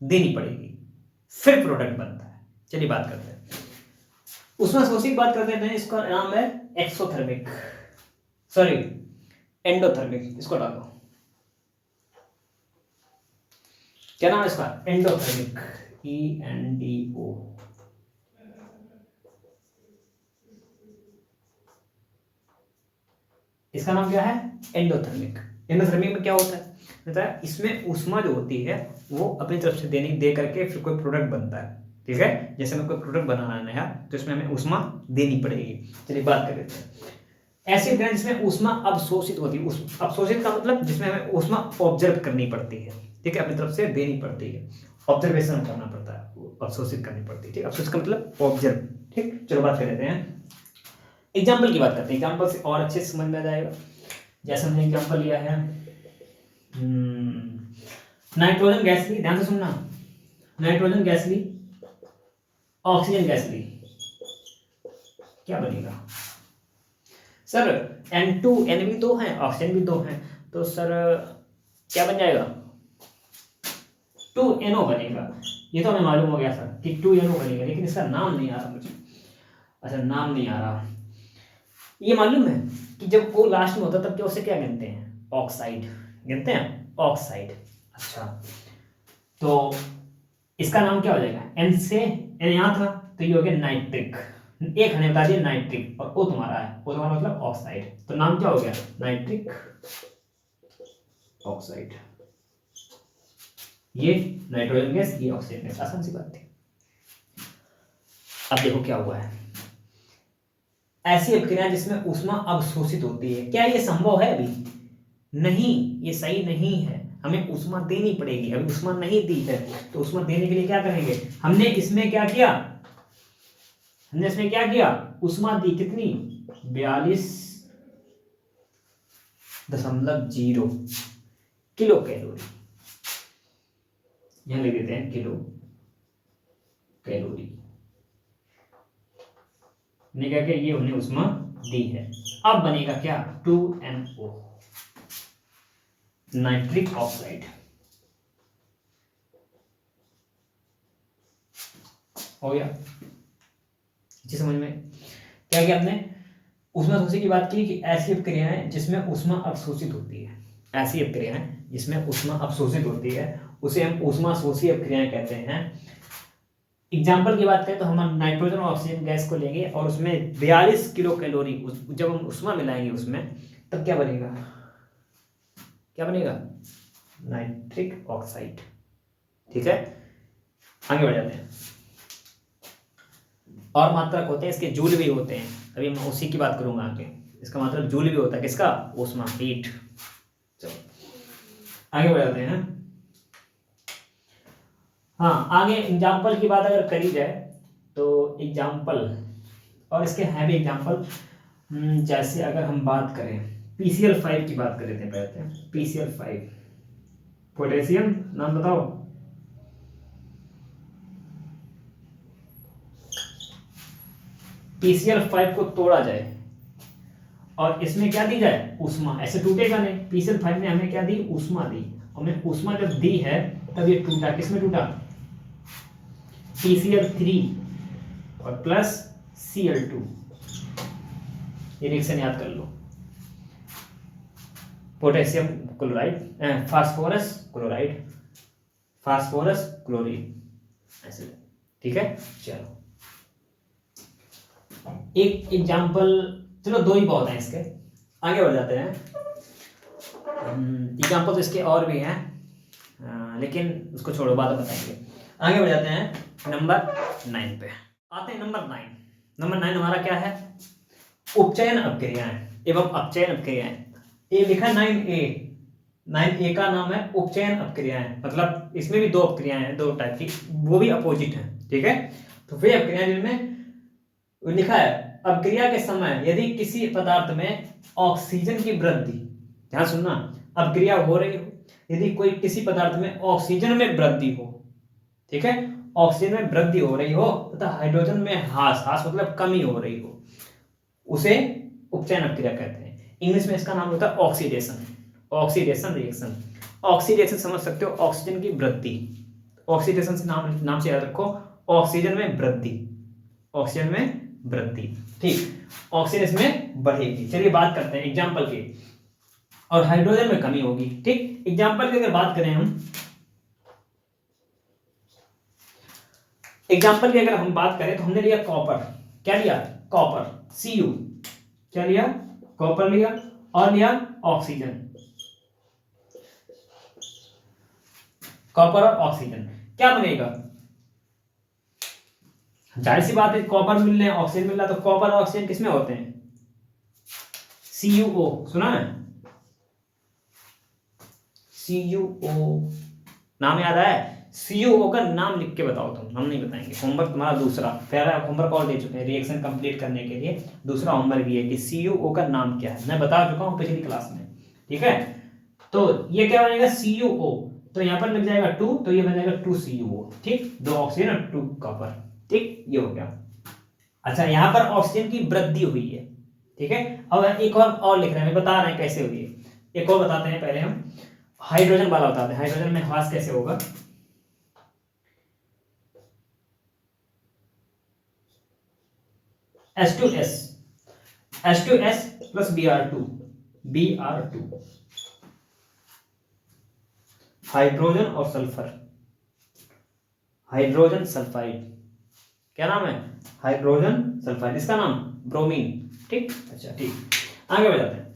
देनी पड़ेगी, फिर प्रोडक्ट बनता है। चलिए बात करते हैं ऊष्मा शोषी की। बात करते हैं, इसका नाम है एक्सोथर्मिक, सॉरी एंडोथर्मिक। इसको डालो, क्या नाम है इसका? Endothermic, ENDO। इसका नाम क्या है? एंडोथर्मिक। एंडोथर्मिक में क्या होता है? बताया, इसमें ऊष्मा जो होती है वो अपनी तरफ से दे करके फिर कोई प्रोडक्ट बनता है। ठीक है, जैसे हमें कोई प्रोडक्ट बनाना है नया, तो इसमें हमें ऊष्मा देनी पड़ेगी। चलिए बात कर लेते हैं। ऐसे ग्रंथ जिसमें ऊष्मा अवशोषित होती है, अवशोषित का मतलब जिसमें हमें ऊष्मा ऑब्जर्व करनी पड़ती है। ठीक है, अपनी तरफ से देनी पड़ती है, ऑब्जर्वेशन करना पड़ता है, अवशोषित करनी पड़ती है। ठीक, अवशोषित का मतलब ऑब्जर्व। ठीक, चलो बात कर लेते हैं, एग्जाम्पल की बात करते हैं। एग्जाम्पल से और अच्छे से समझ में आ जाएगा। जैसे हमने एग्जाम्पल लिया है, नाइट्रोजन गैस ली, ध्यान से सुनना, नाइट्रोजन गैस ली, ऑक्सीजन गैस ली, क्या बनेगा? सर N2 N भी दो है, ऑक्सीजन भी दो है, तो सर क्या बन जाएगा? 2NO बनेगा। ये तो हमें मालूम हो गया सर कि 2NO बनेगा, लेकिन इसका नाम नहीं आ रहा मुझे। अच्छा, नाम नहीं आ रहा। ये मालूम है कि जब वो लास्ट में होता तब क्या उसे क्या गिनते हैं? ऑक्साइड गिनते हैं, ऑक्साइड। अच्छा, तो इसका नाम क्या हो जाएगा? N से N यहाँ था तो ये हो गया नाइट्रिक। एक हमें बता दिया नाइट्रिक, और O तुम्हारा है, O तुम्हारा मतलब ऑक्साइड, तो नाम क्या हो गया? Nitric oxide. ये नाइट्रोजन गैस, ये ऑक्सीजन गैस, आसान सी बात थी। अब देखो क्या हुआ है, ऐसी अभिक्रिया जिसमें ऊष्मा अवशोषित होती है, क्या ये संभव है? अभी नहीं, ये सही नहीं है। हमें ऊष्मा देनी पड़ेगी। अभी ऊष्मा नहीं दी है तो ऊष्मा देने के लिए क्या करेंगे, हमने इसमें क्या किया, ऊष्मा दी कितनी, 42.0 किलो कैलोरी, यहां लिख देते हैं किलो कैलोरी ने क्या किया, ये उन्हें ऊष्मा दी है। अब बनेगा क्या, 2NO नाइट्रिक ऑक्साइड, हो गया। जी समझ में क्या किया आपने, ऊष्मा शोषी की बात की कि ऐसी अपक्रियाएं जिसमें ऊष्मा अवशोषित होती है, ऐसी अपक्रियाएं जिसमें ऊष्मा अवशोषित होती है उसे हम ऊष्मा शोषी अपक्रियाएं कहते हैं। एग्जाम्पल की बात करें तो हम नाइट्रोजन और ऑक्सीजन गैस को लेंगे और उसमें 42 किलो कैलोरी जब हम ऊष्मा मिलाएंगे उसमें, तब क्या बनेगा, नाइट्रिक ऑक्साइड। ठीक है, आगे बढ़ जाते हैं। और मात्रक होते हैं इसके, जूल भी होते हैं, अभी मैं उसी की बात करूंगा आगे। इसका मतलब जूल भी होता है, किसका, ऊष्मा, हीट। चलो आगे बढ़ जाते हैं। हाँ, आगे एग्जाम्पल की बात अगर करी जाए तो एग्जाम्पल, और इसके हैं भी एग्जाम्पल, जैसे अगर हम बात करें PCl5 की बात कर लेते हैं पहले। PCl5 पोटेशियम, नाम बताओ, PCl5 को तोड़ा जाए और इसमें क्या दी जाए, ऊष्मा, ऐसे टूटेगा नहीं। PCl5 ने हमें क्या दी, ऊष्मा दी, हमने ऊष्मा जब दी है तब ये टूटा, किसमें टूटा, PCl3 और प्लस Cl2, ये रिएक्शन याद कर लो, potassium chloride, phosphorus chloride, phosphorus chlorine, ऐसे। ठीक है, चलो एक एग्जाम्पल, चलो दो ही बहुत हैं इसके, आगे बढ़ जाते हैं। एग्जाम्पल तो इसके और भी हैं, लेकिन उसको छोड़ो, बाद में बताएंगे। आगे बढ़ जाते हैं नंबर 9 पे आते हैं। नंबर 9 हमारा क्या है, उपचयन अपक्रियाएं एवं अपचयन अपक्रियाएं। ये लिखा है 9A का नाम है उपचयन अपक्रियाएं, मतलब इसमें भी दो अपक्रियाएं हैं, दो टाइप की, वो भी अपोजिट हैं। ठीक है, तो वे अपक्रियाएं जिनमें लिखा है अपक्रिया के समय यदि किसी पदार्थ में ऑक्सीजन की वृद्धि, ध्यान सुनना, अपक्रिया हो रही हो, यदि कोई किसी पदार्थ में ऑक्सीजन में वृद्धि हो, ठीक है, ऑक्सीजन में वृद्धि हो रही हो तथा हाइड्रोजन में ह्रास मतलब कमी हो रही हो, उसे उपचयन अपक्रिया कहते हैं। इंग्लिश में इसका नाम होता है ऑक्सीडेशन रिएक्शन। ऑक्सीडेशन समझ सकते हो, ऑक्सीजन की वृद्धि, ऑक्सीडेशन से नाम से याद रखो, ऑक्सीजन में वृद्धि, ठीक, ऑक्सीजन में बढ़ेगी। चलिए बात करते हैं एग्जाम्पल की, और हाइड्रोजन में कमी होगी। ठीक, एग्जाम्पल की अगर बात करें हम, एग्जाम्पल की अगर हम बात करें तो हमने लिया कॉपर, क्या लिया, कॉपर, Cu, क्या लिया, कॉपर लिया, और लिया ऑक्सीजन, कॉपर और ऑक्सीजन, क्या बनेगा, जाहिर सी बात है कॉपर मिल रहे हैं, ऑक्सीजन मिल रहा है, तो कॉपर और ऑक्सीजन किसमें होते हैं, CuO, सुना है, CuO, नाम याद आया, CuO का नाम लिख के बताओ तुम, हम नहीं बताएंगे, होमवर्क तुम्हारा दूसरा, पहला होमवर्क और दे चुके हैं रिएक्शन कंप्लीट करने के लिए, दूसरा होमवर्क ये है कि CuO का नाम क्या है, मैं बता चुका हूं पिछली क्लास में। ठीक है, तो ये क्या बनेगा, CuO, तो यहां पर लग जाएगा 2, तो ये बन जाएगा 2CuO, ठीक, 2 ऑक्सीजन और 2 कॉपर, ठीक, ये हो गया। अच्छा, यहां पर ऑक्सीजन की वृद्धि हुई है, ठीक है, अब एक और लिख रहे हैं, बता रहे हैं कैसे हुई है, एक और बताते हैं, पहले हम हाइड्रोजन वाला बताते हैं, हाइड्रोजन में ह्रास कैसे होगा, H2S प्लस Br2, हाइड्रोजन और सल्फर, हाइड्रोजन सल्फाइड, क्या नाम है, हाइड्रोजन सल्फाइड, इसका नाम ब्रोमीन, ठीक। अच्छा ठीक, आगे बढ़ जाते हैं।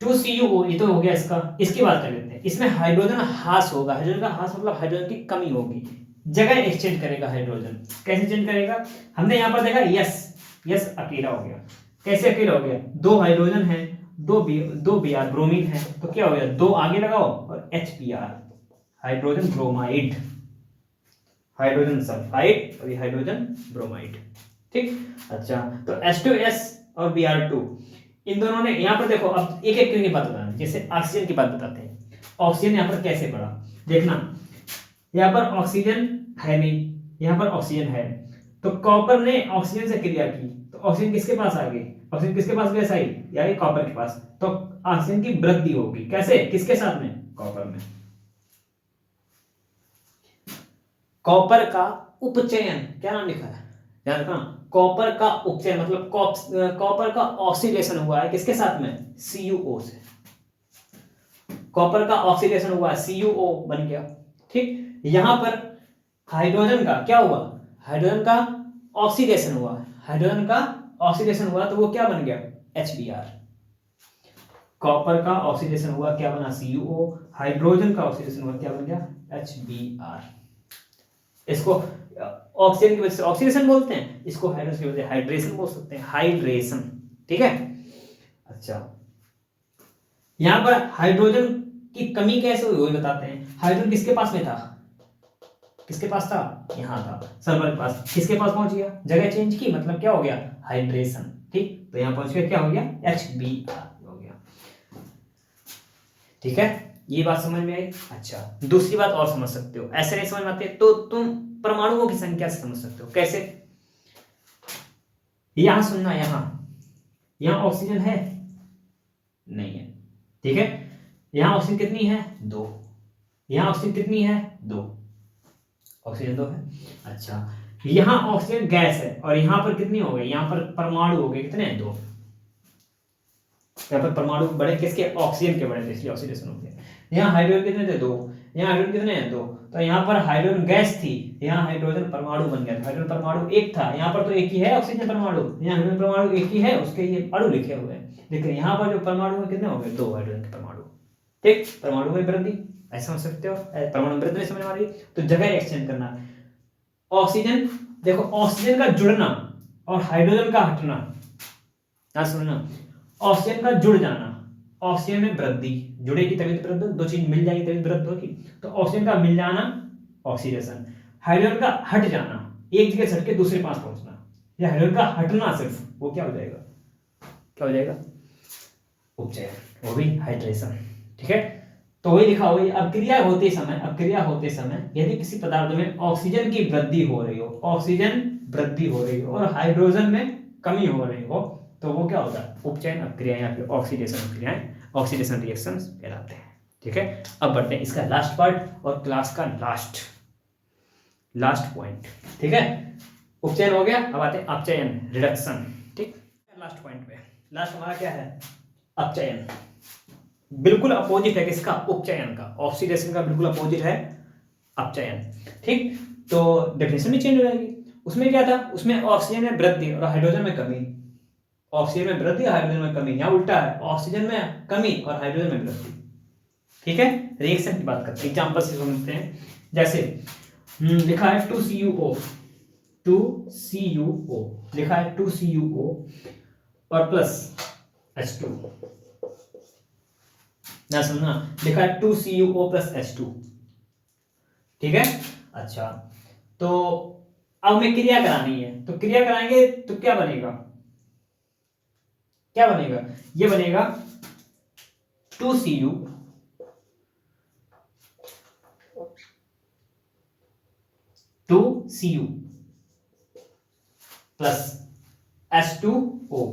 2CuO, ये तो हो गया इसका, इसकी बात कर लेते हैं। इसमें हाइड्रोजन ह्रास होगा, हाइड्रोजन का ह्रास मतलब हाइड्रोजन की कमी होगी, जगह एक्सचेंज करेगा हाइड्रोजन, कैसे चेंज करेगा, हमने यहां पर देखा यस अकेला हो गया, कैसे अकेला हो गया, 2 हाइड्रोजन है, दो बी आर ब्रोमीन है, तो क्या हो गया, दो आगे लगाओ और HBr hydrogen bromide, hydrogen sulphide और ये हाइड्रोजन ब्रोमाइड। ठीक, अच्छा तो H2S और Br2 इन दोनों ने, यहाँ पर देखो अब एक एक करके बात बताना, जैसे ऑक्सीजन की बात बताते हैं। ऑक्सीजन यहाँ पर कैसे पड़ा, देखना यहाँ पर ऑक्सीजन है नहीं, यहाँ पर ऑक्सीजन है, तो कॉपर ने ऑक्सीजन से क्रिया की तो ऑक्सीजन किसके पास आ गई, ऑक्सीजन किसके पास गैस आई, यानी कॉपर के पास, तो ऑक्सीजन की वृद्धि होगी, कैसे, किसके साथ में, कॉपर में। कॉपर का उपचयन, क्या नाम लिखा है, ध्यान रखना, कॉपर का उपचयन मतलब कॉपर का ऑक्सीडेशन हुआ है किसके साथ में, CuO से, कॉपर का ऑक्सीडेशन हुआ है, CuO बन गया। ठीक, यहां पर हाइड्रोजन का क्या हुआ, हाइड्रोजन का ऑक्सीडेशन हुआ, हाइड्रोजन का ऑक्सीडेशन हुआ तो वो क्या बन गया, HBr। कॉपर का ऑक्सीडेशन हुआ क्या बना, CuO, हाइड्रोजन का ऑक्सीडेशन हुआ क्या बन गया, HBr। इसको ऑक्सीजन की वजह से ऑक्सीडेशन बोलते हैं, इसको हाइड्रोजन की वजह से हाइड्रेशन बोल सकते हैं, हाइड्रेशन। ठीक है, अच्छा यहां पर हाइड्रोजन की कमी कैसे हुई वही बताते हैं। हाइड्रोजन किसके पास में था, किसके पास था, यहां था, सर्वर के पास, किसके पास पहुंच गया, जगह चेंज की, मतलब क्या हो गया, हाइड्रेशन। ठीक, तो यहां पहुंच गया, क्या हो गया, HBr हो गया। ठीक है, ये बात समझ में आई। अच्छा दूसरी बात और समझ सकते हो, ऐसे नहीं समझ में आते तो तुम परमाणुओं की संख्या से समझ सकते हो, कैसे, यहां सुनना, यहां ऑक्सीजन है नहीं है, ठीक है, यहां ऑक्सीजन कितनी है, 2, यहां ऑक्सीजन कितनी है, 2, ऑक्सीजन 2 है। अच्छा यहां ऑक्सीजन गैस है और यहां पर कितनी हो गई, यहां पर परमाणु हो गए कितने, 2, यहाँ पर परमाणु बड़े किसके, ऑक्सीजन के बड़े थे, इसलिए ऑक्सीडेशन हो गया। यहाँ हाइड्रोजन कितने थे, 2, यहाँ हाइड्रोजन कितने हैं, 2, तो यहाँ पर हाइड्रोजन गैस थी, यहाँ हाइड्रोजन परमाणु बन गया, हाइड्रोजन परमाणु एक था, यहाँ पर तो एक ही है ऑक्सीजन परमाणु, यहाँ हाइड्रोजन परमाणु एक ही है, उसके ये अणु लिखे हुए हैं, लेकिन यहाँ पर जो परमाणु में कितने हो गए, 2 हाइड्रोजन के परमाणु। ठीक, परमाणु में वृद्धि ऐसा समझ सकते हो, परमाणु में वृद्धि समझ में आ रही है, तो जगह एक्सचेंज करना। ऑक्सीजन देखो, ऑक्सीजन का जुड़ना और हाइड्रोजन का हटना, क्या सुनना, ऑक्सीजन का जुड़ जाना, ऑक्सीजन में वृद्धि, जुड़ेगी तभी तो वृद्धि, दो चीज मिल जाएगी तभी वृद्धि होगी, तो ऑक्सीजन का मिल जाना ऑक्सीडेशन, हाइड्रोजन का हट जाना, एक जगह से हट के दूसरे पास पहुंचना, या हाइड्रोजन का हटना सिर्फ, वो क्या हो जाएगा, क्या हो जाएगा, उपचयन, वो भी हाइड्रेशन। ठीक है, तो वही लिखा हुआ, अपक्रिया होते समय यदि किसी पदार्थ में ऑक्सीजन की वृद्धि हो रही हो, ऑक्सीजन वृद्धि हो रही हो और हाइड्रोजन में कमी हो रही हो, तो वो क्या होता है, उपचयन अपक्रिया या फिर ऑक्सीडेशन अपक्रियाएं, ऑक्सीडेशन रिएक्शंस कहलाते हैं। ठीक है, अब बढ़ते हैं इसका लास्ट पार्ट और क्लास का लास्ट पॉइंट। ठीक है, उपचयन हो गया, अब आते हैं अपचयन, रिडक्शन। ठीक, लास्ट पॉइंट पे, लास्ट हमारा क्या है, अपचयन, बिल्कुल अपोजिट है किसका, उपचयन का, ऑक्सीडेशन का बिल्कुल अपोजिट है अपचयन। ठीक, तो डेफिनेशन भी चेंज हो जाएगी, उसमें क्या था, उसमें ऑक्सीजन में वृद्धि और हाइड्रोजन में कमी, ऑक्सीजन में वृद्धि हाइड्रोजन में कमी, यहाँ उल्टा है, ऑक्सीजन में कमी और हाइड्रोजन में वृद्धि। ठीक है, रिएक्शन की बात करते हैं, एग्जांपल से समझते हैं, जैसे लिखा है 2CuO, 2CuO लिखा है, 2CuO और प्लस H2, ना सुनना, लिखा है 2CuO प्लस H2। ठीक है, अच्छा तो अब हमें क्रिया करानी है, तो क्रिया कराएंगे तो क्या बनेगा, क्या बनेगा, ये बनेगा 2Cu plus H2O,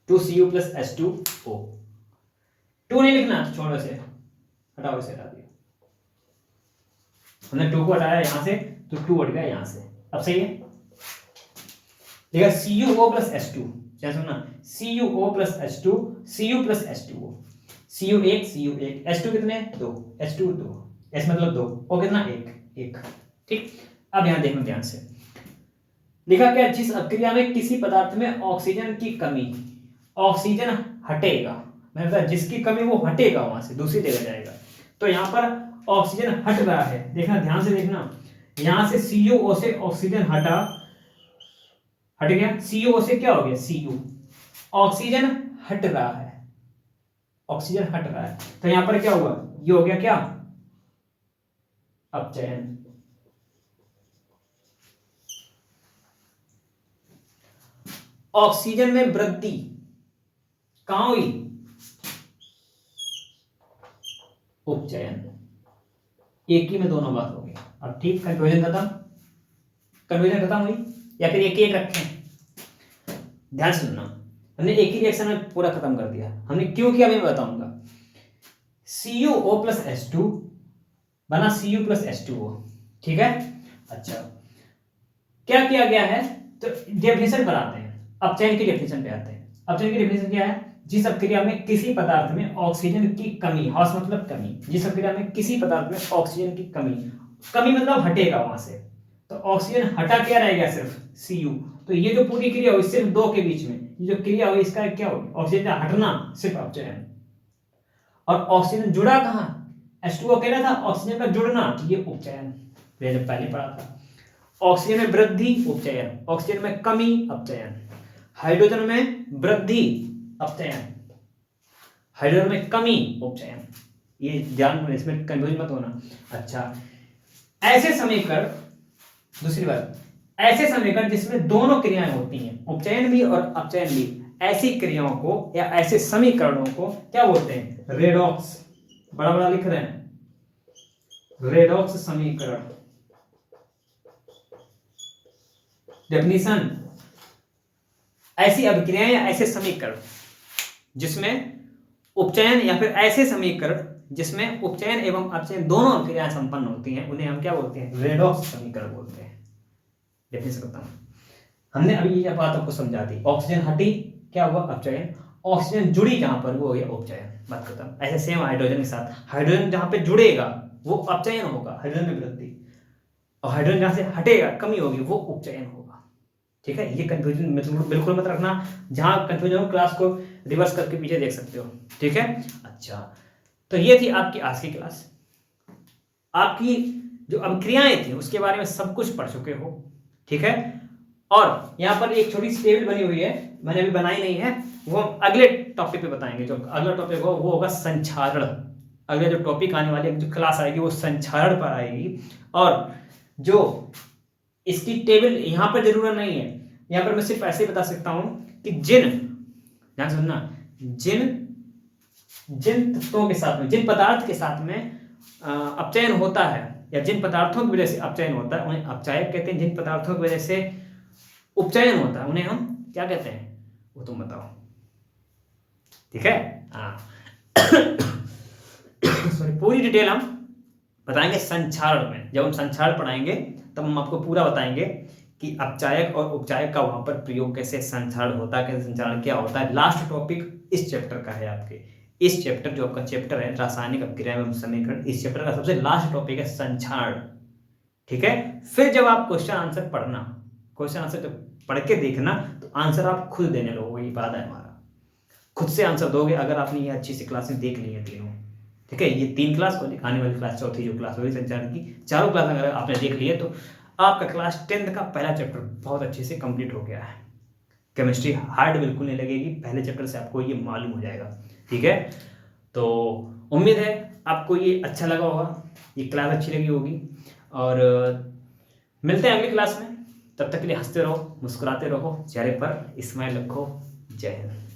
2Cu plus H2O, 2 नहीं लिखना, छोड़ो इसे, हटाओ इसे, हटा दिया, हमने 2 को हटाया यहां से तो 2 हट गया यहां से, अब सही है। देखा CuO प्लस H2, क्या सुनना, CuO plus H2, Cu plus H2O, Cu 1 Cu 1, H2 कितने, 2, H2 2, S मतलब 2, O कितना, 1। ठीक, अब यहां देखना ध्यान से, लिखा क्या, जिस अपक्रिया में किसी पदार्थ में ऑक्सीजन की कमी, ऑक्सीजन हटेगा, मतलब जिसकी कमी वो हटेगा वहां से दूसरी जगह जाएगा, तो यहां पर ऑक्सीजन हट रहा है, देखना ध्यान से देखना, यहां से CuO से ऑक्सीजन हटा, हट गया, CO से क्या हो गया, Cu, ऑक्सीजन हट रहा है, ऑक्सीजन हट रहा है, तो यहां पर क्या हुआ, ये हो गया क्या, अपचयन। ऑक्सीजन में वृद्धि कहां हुई, उपचयन। एक ही में दोनों बात हो गई। अब ठीक, कंफ्यूजन खत्म, कंफ्यूजन खत्म हुई, या फिर एक ही एक रखें। ध्यान से सुनना, हमने एक ही रिएक्शन में पूरा खत्म कर दिया, हमने क्यों किया मैं बताऊंगा। CuO प्लस H2 बना Cu प्लस H2O, ठीक है। अच्छा, क्या किया गया है, तो डेफिनेशन पर आते हैं, अपचयन की डेफिनेशन पे आते हैं। अपचयन की डेफिनेशन क्या है, जिस अपक्रिया में किसी पदार्थ में ऑक्सीजन की कमी, हॉस मतलब कमी, जिस अपक्रिया में किसी पदार्थ में ऑक्सीजन की कमी, कमी मतलब हटेगा वहां से, तो ऑक्सीजन हटा क्या रहेगा, सिर्फ Cu। तो ये जो पूरी क्रिया हुई सिर्फ दो के बीच में, ये जो क्रिया हुई इसका क्या होगी, ऑक्सीजन का हटना, सिर्फ अपचयन। और ऑक्सीजन जुड़ा कहां, H2O कह रहा था, ऑक्सीजन का जुड़ना, ये उपचयन, जब पहले पढ़ा था। ऑक्सीजन में वृद्धि, उपचयन, ऑक्सीजन में कमी, अपचयन, हाइड्रोजन में वृद्धि, अपचयन, हाइड्रोजन में कमी, उपचयन। ये ध्यान, इसमें कंफ्यूज मत होना। अच्छा, ऐसे समीकरण, दूसरी बात, ऐसे समीकरण जिसमें दोनों क्रियाएं होती हैं, उपचयन भी और अपचयन भी, ऐसी क्रियाओं को या ऐसे समीकरणों को क्या बोलते हैं, रेडॉक्स, बड़ा बड़ा लिख रहे हैं, रेडॉक्स समीकरण। डेफिनेशन, ऐसी अभिक्रियाएं या ऐसे समीकरण जिसमें उपचयन, या फिर ऐसे समीकरण जिसमें उपचयन एवं अपचयन दोनों अभिक्रियाएं संपन्न होती हैं, उन्हें हम क्या बोलते हैं, रेडॉक्स समीकरण बोलते हैं। डेफिनेशन करता हूं, हमने अभी ये बात आपको समझा दी, ऑक्सीजन हटी क्या हुआ, अपचयन, ऑक्सीजन जुड़ी जहां पर वो हो गया उपचयन, बात खत्म। ऐसे सेम हाइड्रोजन के साथ, हाइड्रोजन जहां पे जुड़ेगा वो अपचयन होगा, हाइड्रोजन में वृद्धि, और हाइड्रोजन जहां से हटेगा, कमी होगी, वो उपचयन होगा। ठीक है, ये कंफ्यूजन बिल्कुल मत रखना, जहां कंफ्यूजन हो क्लास को रिवर्स करके पीछे देख सकते हो। ठीक है, अच्छा, तो ये थी आपकी आज की क्लास। आपकी जो अभिक्रियाएं थी उसके बारे में सब कुछ पढ़ चुके हो। ठीक है, और यहाँ पर एक छोटी सी टेबल बनी हुई है, मैंने अभी बनाई नहीं है, वो हम अगले टॉपिक पे बताएंगे। जो अगला टॉपिक हो वो होगा संक्षारण। अगले जो टॉपिक आने वाली जो क्लास आएगी वो संक्षारण पर आएगी। और जो इसकी टेबल यहाँ पर जरूरत नहीं है, यहाँ पर मैं सिर्फ ऐसे ही बता सकता हूं कि ध्यान सुनना, जिन तत्वों के साथ में, जिन पदार्थ के साथ में अपचयन होता है, या जिन पदार्थों की वजह से अपचयन होता है उन्हें अपचायक कहते हैं। जिन पदार्थों की वजह से उपचयन होता है उन्हें हम क्या कहते हैं, वो तुम बताओ। ठीक है, हाँ सॉरी, पूरी डिटेल हम बताएंगे संक्षारण में। जब हम संक्षारण पढ़ाएंगे तब हम आपको पूरा बताएंगे कि अपचायक और उपचायक का वहां पर प्रयोग कैसे, संक्षारण होता है कैसे, संक्षारण क्या होता है। लास्ट टॉपिक इस चैप्टर का है आपके, इस चैप्टर जो आपका चैप्टर है रासायनिक अपक्रिया एवं समीकरण, इस चैप्टर का सबसे लास्ट टॉपिक है संक्षारण। ठीक है, फिर जब आप क्वेश्चन आंसर पढ़ना, क्वेश्चन आंसर जब पढ़ के देखना तो आंसर आप खुद देने लगोगे, ये वादा है हमारा, खुद से आंसर दोगे अगर आपने ये अच्छी सी क्लासेस देख ली है तीनों। ठीक है, ये 3 क्लास को, आने वाली क्लास चौथी जो क्लास होगी संचालन की, चारों क्लास अगर आपने देख ली है तो आपका क्लास 10th का पहला चैप्टर बहुत अच्छे से कंप्लीट हो गया है। केमिस्ट्री हार्ड बिल्कुल नहीं लगेगी, पहले चैप्टर से आपको ये मालूम हो जाएगा। ठीक है, तो उम्मीद है आपको ये अच्छा लगा होगा, ये क्लास अच्छी लगी होगी, और मिलते हैं अगली क्लास में। तब तक के लिए हंसते रहो, मुस्कुराते रहो, चेहरे पर स्माइल रखो। जय हिंद।